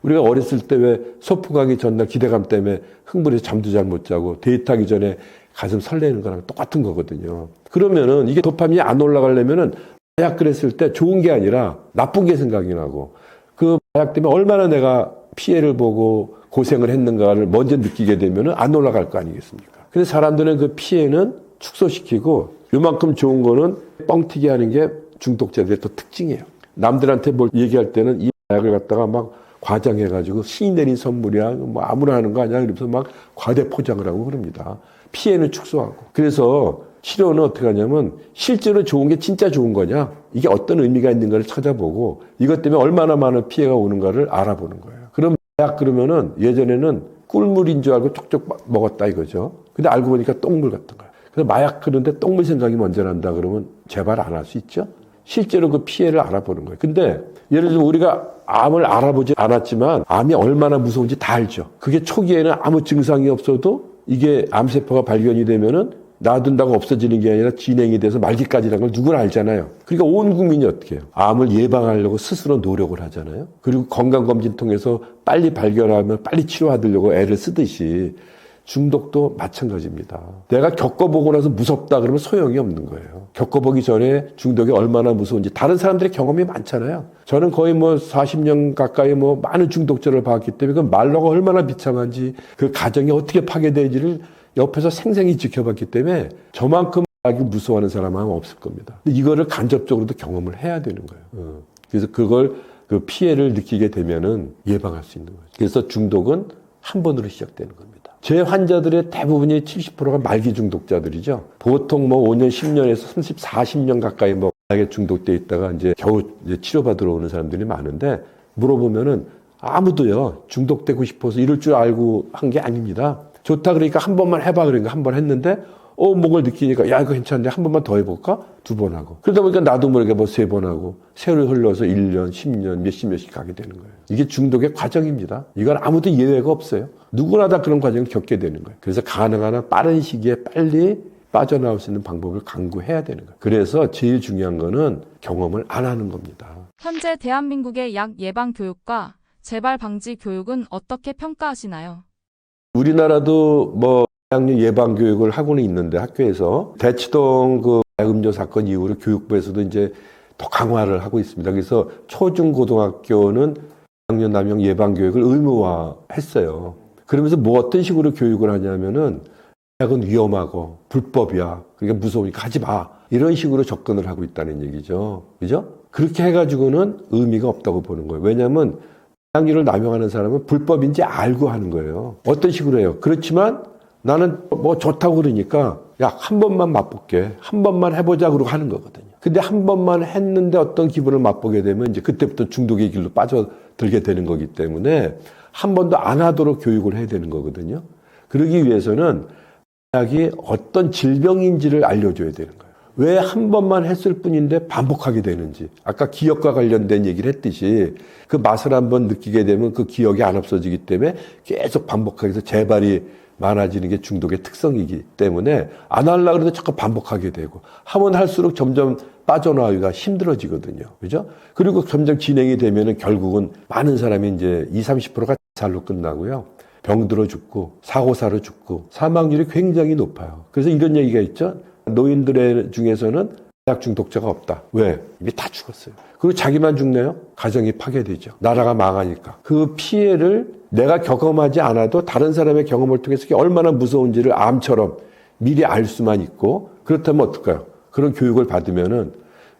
우리가 어렸을 때 왜 소풍 가기 전날 기대감 때문에 흥분해서 잠도 잘 못 자고 데이트하기 전에 가슴 설레는 거랑 똑같은 거거든요. 그러면은 이게 도파민이 안 올라가려면은 마약 그랬을 때 좋은 게 아니라 나쁜 게 생각이 나고 그 마약 때문에 얼마나 내가 피해를 보고 고생을 했는가를 먼저 느끼게 되면은 안 올라갈 거 아니겠습니까? 그래서 사람들은 그 피해는 축소시키고 요만큼 좋은 거는 뻥튀기 하는 게 중독자들의 또 특징이에요. 남들한테 뭘 얘기할 때는 이 마약을 갖다가 막 과장해가지고 신이 내린 선물이야 뭐 아무나 하는 거 아니야 이러면서 막 과대 포장을 하고 그럽니다. 피해는 축소하고. 그래서 치료는 어떻게 하냐면 실제로 좋은 게 진짜 좋은 거냐 이게 어떤 의미가 있는가를 찾아보고 이것 때문에 얼마나 많은 피해가 오는가를 알아보는 거예요. 그럼 마약 그러면은 예전에는 꿀물인 줄 알고 쪽쪽 먹었다 이거죠. 근데 알고 보니까 똥물 같은 거예요. 그래서 마약 그런데 똥물 생각이 먼저 난다 그러면 재발 안 할 수 있죠. 실제로 그 피해를 알아보는 거예요. 근데 예를 들어 우리가 암을 알아보지 않았지만 암이 얼마나 무서운지 다 알죠. 그게 초기에는 아무 증상이 없어도 이게 암세포가 발견이 되면은 놔둔다고 없어지는 게 아니라 진행이 돼서 말기까지라는 걸 누구나 알잖아요. 그러니까 온 국민이 어떻게 해요? 암을 예방하려고 스스로 노력을 하잖아요. 그리고 건강검진 통해서 빨리 발견하면 빨리 치료하려고 애를 쓰듯이 중독도 마찬가지입니다. 내가 겪어보고 나서 무섭다 그러면 소용이 없는 거예요. 겪어보기 전에 중독이 얼마나 무서운지 다른 사람들의 경험이 많잖아요. 저는 거의 뭐 40년 가까이 뭐 많은 중독자를 봤기 때문에 그 말로가 얼마나 비참한지 그 가정이 어떻게 파괴되는지를 옆에서 생생히 지켜봤기 때문에 저만큼 마약을 무서워하는 사람은 아마 없을 겁니다. 근데 이거를 간접적으로도 경험을 해야 되는 거예요. 그래서 그걸 그 피해를 느끼게 되면은 예방할 수 있는 거죠. 그래서 중독은 한 번으로 시작되는 겁니다. 제 환자들의 대부분이 70%가 말기 중독자들이죠. 보통 뭐 5년, 10년에서 30, 40년 가까이 뭐 마약에 중독돼 있다가 이제 겨우 이제 치료받으러 오는 사람들이 많은데 물어보면은 아무도요 중독되고 싶어서 이럴 줄 알고 한 게 아닙니다. 좋다 그러니까 한 번만 해봐 그러니까 한 번 했는데 목을 느끼니까 야 이거 괜찮은데 한 번만 더 해볼까? 2번 하고 그러다 보니까 나도 모르게 뭐 3번 하고 세월이 흘러서 1년, 10년, 몇십 가게 되는 거예요. 이게 중독의 과정입니다. 이건 아무도 예외가 없어요. 누구나 다 그런 과정을 겪게 되는 거예요. 그래서 가능한 한 빠른 시기에 빨리 빠져나올 수 있는 방법을 강구해야 되는 거예요. 그래서 제일 중요한 거는 경험을 안 하는 겁니다. 현재 대한민국의 약 예방 교육과 재발 방지 교육은 어떻게 평가하시나요? 우리나라도 뭐 마약류 예방 교육을 하고는 있는데 학교에서 대치동 그 음료 사건 이후로 교육부에서도 이제 더 강화를 하고 있습니다. 그래서 초중 고등학교는 마약류 남용 예방 교육을 의무화했어요. 그러면서 뭐 어떤 식으로 교육을 하냐면은 마약은 위험하고 불법이야. 그러니까 무서우니까 하지 마. 이런 식으로 접근을 하고 있다는 얘기죠. 그죠? 그렇게 해가지고는 의미가 없다고 보는 거예요. 왜냐하면 마약류를 남용하는 사람은 불법인지 알고 하는 거예요. 어떤 식으로 해요? 그렇지만 나는 뭐 좋다고 그러니까 야, 한 번만 맛볼게. 한 번만 해보자 그러고 하는 거거든요. 근데 한 번만 했는데 어떤 기분을 맛보게 되면 이제 그때부터 중독의 길로 빠져들게 되는 거기 때문에 한 번도 안 하도록 교육을 해야 되는 거거든요. 그러기 위해서는 마약이 어떤 질병인지를 알려줘야 되는 거예요. 왜 한 번만 했을 뿐인데 반복하게 되는지. 아까 기억과 관련된 얘기를 했듯이 그 맛을 한번 느끼게 되면 그 기억이 안 없어지기 때문에 계속 반복하게 해서 재발이 많아지는 게 중독의 특성이기 때문에 안 하려고 해도 자꾸 반복하게 되고 하면 할수록 점점 빠져나오기가 힘들어지거든요. 그죠? 그리고 점점 진행이 되면은 결국은 많은 사람이 이제 20, 30%가 자살로 끝나고요. 병들어 죽고 사고사로 죽고 사망률이 굉장히 높아요. 그래서 이런 얘기가 있죠. 노인들 중에서는 마약 중독자가 없다. 왜? 이미 다 죽었어요. 그리고 자기만 죽네요? 가정이 파괴되죠. 나라가 망하니까. 그 피해를 내가 경험하지 않아도 다른 사람의 경험을 통해서 그게 얼마나 무서운지를 암처럼 미리 알 수만 있고 그렇다면 어떨까요? 그런 교육을 받으면은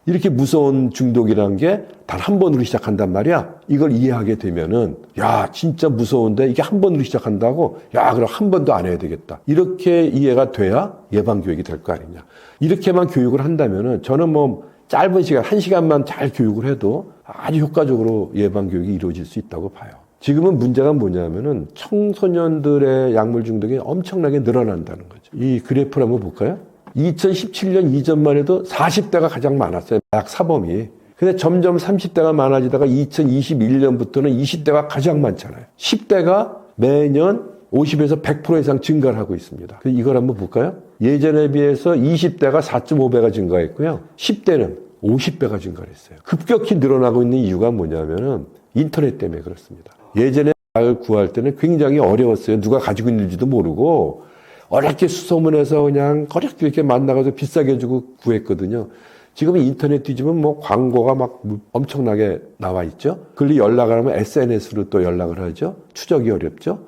이렇게 무서운 중독이라는 게 단 한 번으로 시작한단 말이야. 이걸 이해하게 되면은 야 진짜 무서운데 이게 한 번으로 시작한다고? 야 그럼 한 번도 안 해야 되겠다. 이렇게 이해가 돼야 예방교육이 될 거 아니냐. 이렇게만 교육을 한다면은 저는 뭐 짧은 시간, 1시간만 잘 교육을 해도 아주 효과적으로 예방교육이 이루어질 수 있다고 봐요. 지금은 문제가 뭐냐면은 청소년들의 약물 중독이 엄청나게 늘어난다는 거죠. 이 그래프를 한번 볼까요? 2017년 이전만 해도 40대가 가장 많았어요. 약 사범이. 근데 점점 30대가 많아지다가 2021년부터는 20대가 가장 많잖아요. 10대가 매년 50에서 100% 이상 증가를 하고 있습니다. 이걸 한번 볼까요? 예전에 비해서 20대가 4.5배가 증가했고요. 10대는 50배가 증가했어요. 급격히 늘어나고 있는 이유가 뭐냐면은 인터넷 때문에 그렇습니다. 예전에 약을 구할 때는 굉장히 어려웠어요. 누가 가지고 있는지도 모르고 어렵게 수소문해서 그냥 어렵게 이렇게 만나가서 비싸게 주고 구했거든요. 지금 인터넷 뒤지면 뭐 광고가 막 엄청나게 나와 있죠. 그리고 연락을 하면 SNS로 또 연락을 하죠. 추적이 어렵죠.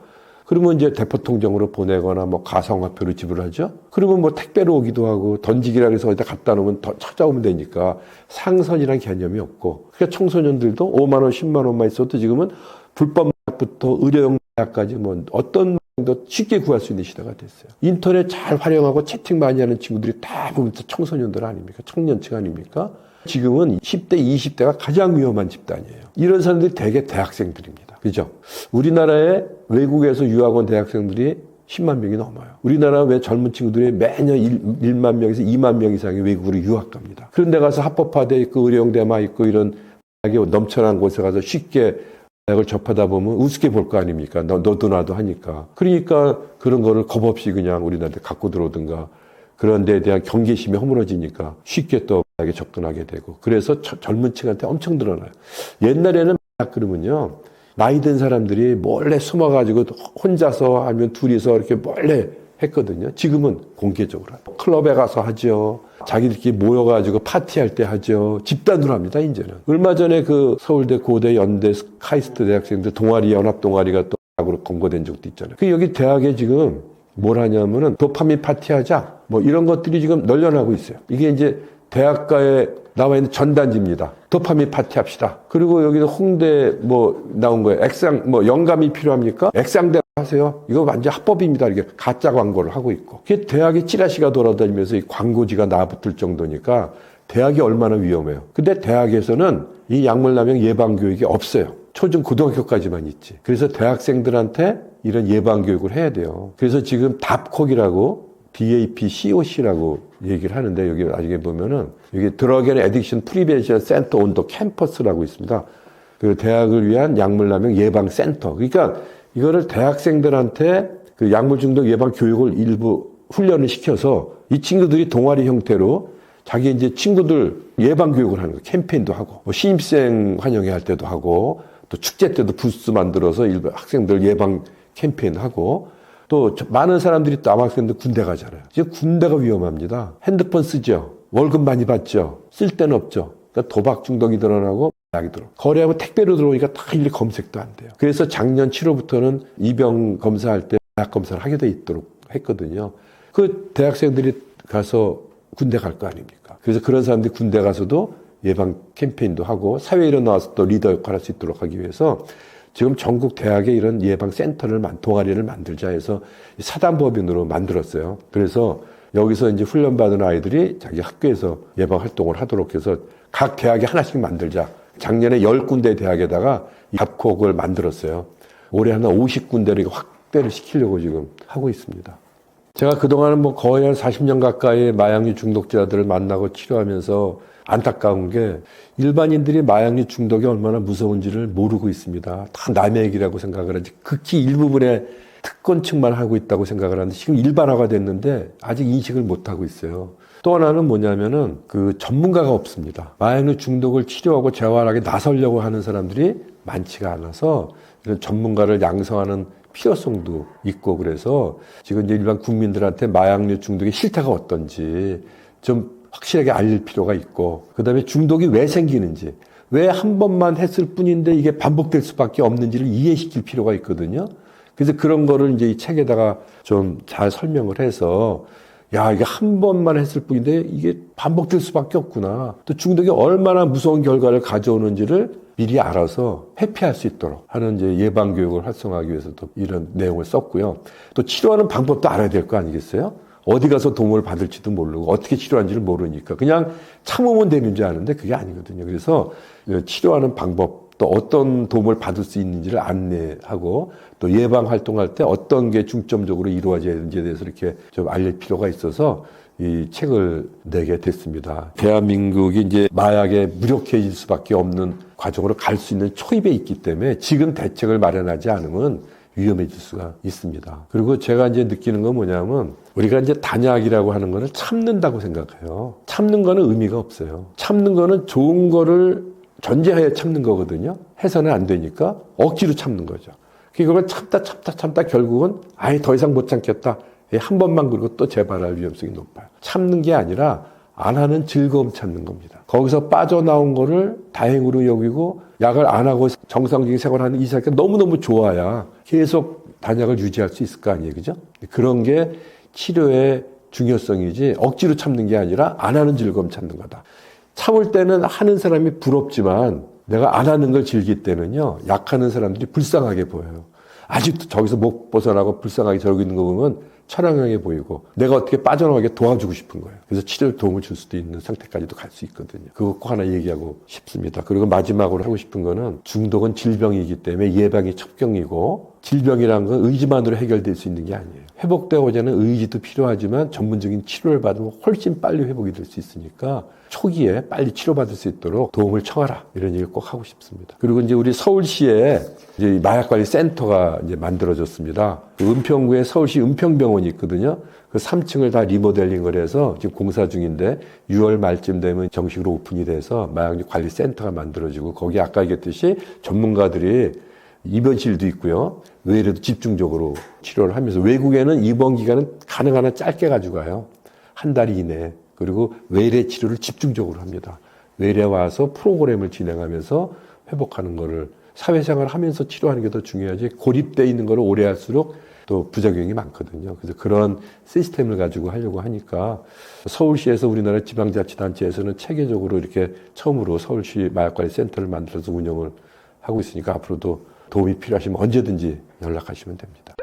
그러면 이제 대포통장으로 보내거나 뭐 가상화폐로 지불하죠. 그러면 뭐 택배로 오기도 하고 던지기라 해서 어디다 갖다 놓으면 더 찾아오면 되니까 상선이란 개념이 없고 그러니까 청소년들도 5만 원, 10만 원만 있어도 지금은 불법 마약부터 의료용 마약까지 뭐 어떤 도 쉽게 구할 수 있는 시대가 됐어요. 인터넷 잘 활용하고 채팅 많이 하는 친구들이 다 보면 청소년들 아닙니까? 청년층 아닙니까? 지금은 10대, 20대가 가장 위험한 집단이에요. 이런 사람들이 대개 대학생들입니다. 그죠? 우리나라에 외국에서 유학원 대학생들이 10만 명이 넘어요. 우리나라 왜 젊은 친구들이 매년 1만 명에서 2만 명 이상이 외국으로 유학 갑니다. 그런 데 가서 합법화돼 있고 의료용대만 있고 이런 넘쳐난 곳에 가서 쉽게 약을 접하다 보면 우습게 볼 거 아닙니까? 너도 나도 하니까. 그러니까 그런 거를 겁없이 그냥 우리나라에 갖고 들어오든가 그런 데에 대한 경계심이 허물어지니까 쉽게 또 마약에 접근하게 되고 그래서 젊은 층한테 엄청 늘어나요. 옛날에는 마약 그러면요. 나이 든 사람들이 몰래 숨어가지고 혼자서 아니면 둘이서 이렇게 몰래 했거든요. 지금은 공개적으로 클럽에 가서 하죠. 자기들끼리 모여가지고 파티할 때 하죠. 집단으로 합니다. 이제는. 얼마 전에 그 서울대, 고대, 연대, 카이스트 대학생들 동아리, 연합 동아리가 또 약으로 검거된 적도 있잖아요. 그 여기 대학에 지금 뭘 하냐면은 도파민 파티하자 뭐 이런 것들이 지금 널려나고 있어요. 이게 이제 대학가에 나와 있는 전단지입니다. 도파민 파티합시다. 그리고 여기는 홍대 뭐 나온 거예요. 액상 뭐 영감이 필요합니까? 액상대 하세요. 이거 완전 합법입니다. 이렇게 가짜 광고를 하고 있고. 그게 대학에 찌라시가 돌아다니면서 이 광고지가 나붙을 정도니까 대학이 얼마나 위험해요. 근데 대학에서는 이 약물남용 예방 교육이 없어요. 초중 고등학교까지만 있지. 그래서 대학생들한테 이런 예방 교육을 해야 돼요. 그래서 지금 DAPCO라고 DAPCOC라고 얘기를 하는데 여기 나중에 보면은 여기 드러그 앤 애딕션 프리벤션 센터 온 더 캠퍼스라고 있습니다. 그 대학을 위한 약물 남용 예방 센터. 그러니까 이거를 대학생들한테 그 약물 중독 예방 교육을 일부 훈련을 시켜서 이 친구들이 동아리 형태로 자기 이제 친구들 예방 교육을 하는 거 캠페인도 하고 뭐 신입생 환영회 할 때도 하고 또 축제 때도 부스 만들어서 일부 학생들 예방 캠페인 하고 또 많은 사람들이 또 남학생들 군대 가잖아요. 이제 군대가 위험합니다. 핸드폰 쓰죠. 월급 많이 받죠. 쓸 데는 없죠. 그러니까 도박 중독이 드러나고 약이 들어. 거래하면 택배로 들어오니까 다 일일이 검색도 안 돼요. 그래서 작년 7월부터는 이병 검사할 때 약 검사를 하게 돼 있도록 했거든요. 그 대학생들이 가서 군대 갈 거 아닙니까? 그래서 그런 사람들이 군대 가서도 예방 캠페인도 하고 사회에 일어나서 또 리더 역할을 할 수 있도록 하기 위해서 지금 전국 대학에 이런 예방 센터를 동아리를 만들자 해서 사단법인으로 만들었어요. 그래서 여기서 이제 훈련받은 아이들이 자기 학교에서 예방 활동을 하도록 해서 각 대학에 하나씩 만들자. 작년에 10군데 대학에다가 DAPCO를 만들었어요. 올해 한 50군데를 확대를 시키려고 지금 하고 있습니다. 제가 그동안은 뭐 거의 한 40년 가까이 마약류 중독자들을 만나고 치료하면서 안타까운 게 일반인들이 마약류 중독이 얼마나 무서운지를 모르고 있습니다. 다 남의 얘기라고 생각을 하지 극히 일부분의 특권층만 하고 있다고 생각을 하는데 지금 일반화가 됐는데 아직 인식을 못하고 있어요. 또 하나는 뭐냐면은 그 전문가가 없습니다. 마약류 중독을 치료하고 재활하게 나서려고 하는 사람들이 많지가 않아서 이런 전문가를 양성하는 필요성도 있고 그래서 지금 이제 일반 국민들한테 마약류 중독의 실태가 어떤지 좀 확실하게 알릴 필요가 있고 그다음에 중독이 왜 생기는지 왜 한 번만 했을 뿐인데 이게 반복될 수밖에 없는지를 이해시킬 필요가 있거든요. 그래서 그런 거를 이제 이 책에다가 좀 잘 설명을 해서 야, 이게 한 번만 했을 뿐인데 이게 반복될 수밖에 없구나. 또 중독이 얼마나 무서운 결과를 가져오는지를 미리 알아서 회피할 수 있도록 하는 이제 예방 교육을 활성화하기 위해서도 이런 내용을 썼고요. 또 치료하는 방법도 알아야 될 거 아니겠어요? 어디 가서 도움을 받을지도 모르고 어떻게 치료하는지를 모르니까 그냥 참으면 되는 줄 아는데 그게 아니거든요. 그래서 치료하는 방법 또 어떤 도움을 받을 수 있는지를 안내하고 또 예방 활동할 때 어떤 게 중점적으로 이루어져야 되는지에 대해서 이렇게 좀 알릴 필요가 있어서 이 책을 내게 됐습니다. 대한민국이 이제 마약에 무력해질 수밖에 없는 과정으로 갈 수 있는 초입에 있기 때문에 지금 대책을 마련하지 않으면 위험해질 수가 있습니다. 그리고 제가 이제 느끼는 건 뭐냐면 우리가 이제 단약이라고 하는 거는 참는다고 생각해요. 참는 거는 의미가 없어요. 참는 거는 좋은 거를 전제하에 참는 거거든요. 해서는 안 되니까 억지로 참는 거죠. 그걸 참다 결국은 아예 더 이상 못 참겠다. 한 번만 그러고 또 재발할 위험성이 높아요. 참는 게 아니라 안 하는 즐거움 찾는 겁니다. 거기서 빠져나온 거를 다행으로 여기고 약을 안 하고 정상적인 생활하는 이 사람이 너무너무 좋아야 계속 단약을 유지할 수 있을 거 아니에요. 그죠? 그런 게 치료의 중요성이지 억지로 참는 게 아니라 안 하는 즐거움 찾는 거다. 참을 때는 하는 사람이 부럽지만 내가 안 하는 걸 즐길 때는요. 약하는 사람들이 불쌍하게 보여요. 아직도 저기서 못 벗어나고 불쌍하게 저러고 있는 거 보면 철학형해 보이고 내가 어떻게 빠져나가게 도와주고 싶은 거예요. 그래서 치료에 도움을 줄 수도 있는 상태까지도 갈 수 있거든요. 그거 꼭 하나 얘기하고 싶습니다. 그리고 마지막으로 하고 싶은 거는 중독은 질병이기 때문에 예방이 첩경이고 질병이란 건 의지만으로 해결될 수 있는 게 아니에요. 회복되고자는 의지도 필요하지만 전문적인 치료를 받으면 훨씬 빨리 회복이 될 수 있으니까 초기에 빨리 치료받을 수 있도록 도움을 청하라. 이런 얘기를 꼭 하고 싶습니다. 그리고 이제 우리 서울시에 이제 마약관리 센터가 이제 만들어졌습니다. 그 은평구에 서울시 은평병원이 있거든요. 그 3층을 다 리모델링을 해서 지금 공사 중인데 6월 말쯤 되면 정식으로 오픈이 돼서 마약류 관리 센터가 만들어지고 거기 아까 얘기했듯이 전문가들이 입원실도 있고요. 의뢰도 집중적으로 치료를 하면서 외국에는 입원 기간은 가능한 한 짧게 가지고 가요. 한 달 이내. 그리고 외래 치료를 집중적으로 합니다. 외래 와서 프로그램을 진행하면서 회복하는 거를 사회생활 하면서 치료하는 게 더 중요하지 고립되어 있는 거를 오래 할수록 또 부작용이 많거든요. 그래서 그런 시스템을 가지고 하려고 하니까 서울시에서 우리나라 지방자치단체에서는 체계적으로 이렇게 처음으로 서울시 마약관리센터를 만들어서 운영을 하고 있으니까 앞으로도 도움이 필요하시면 언제든지 연락하시면 됩니다.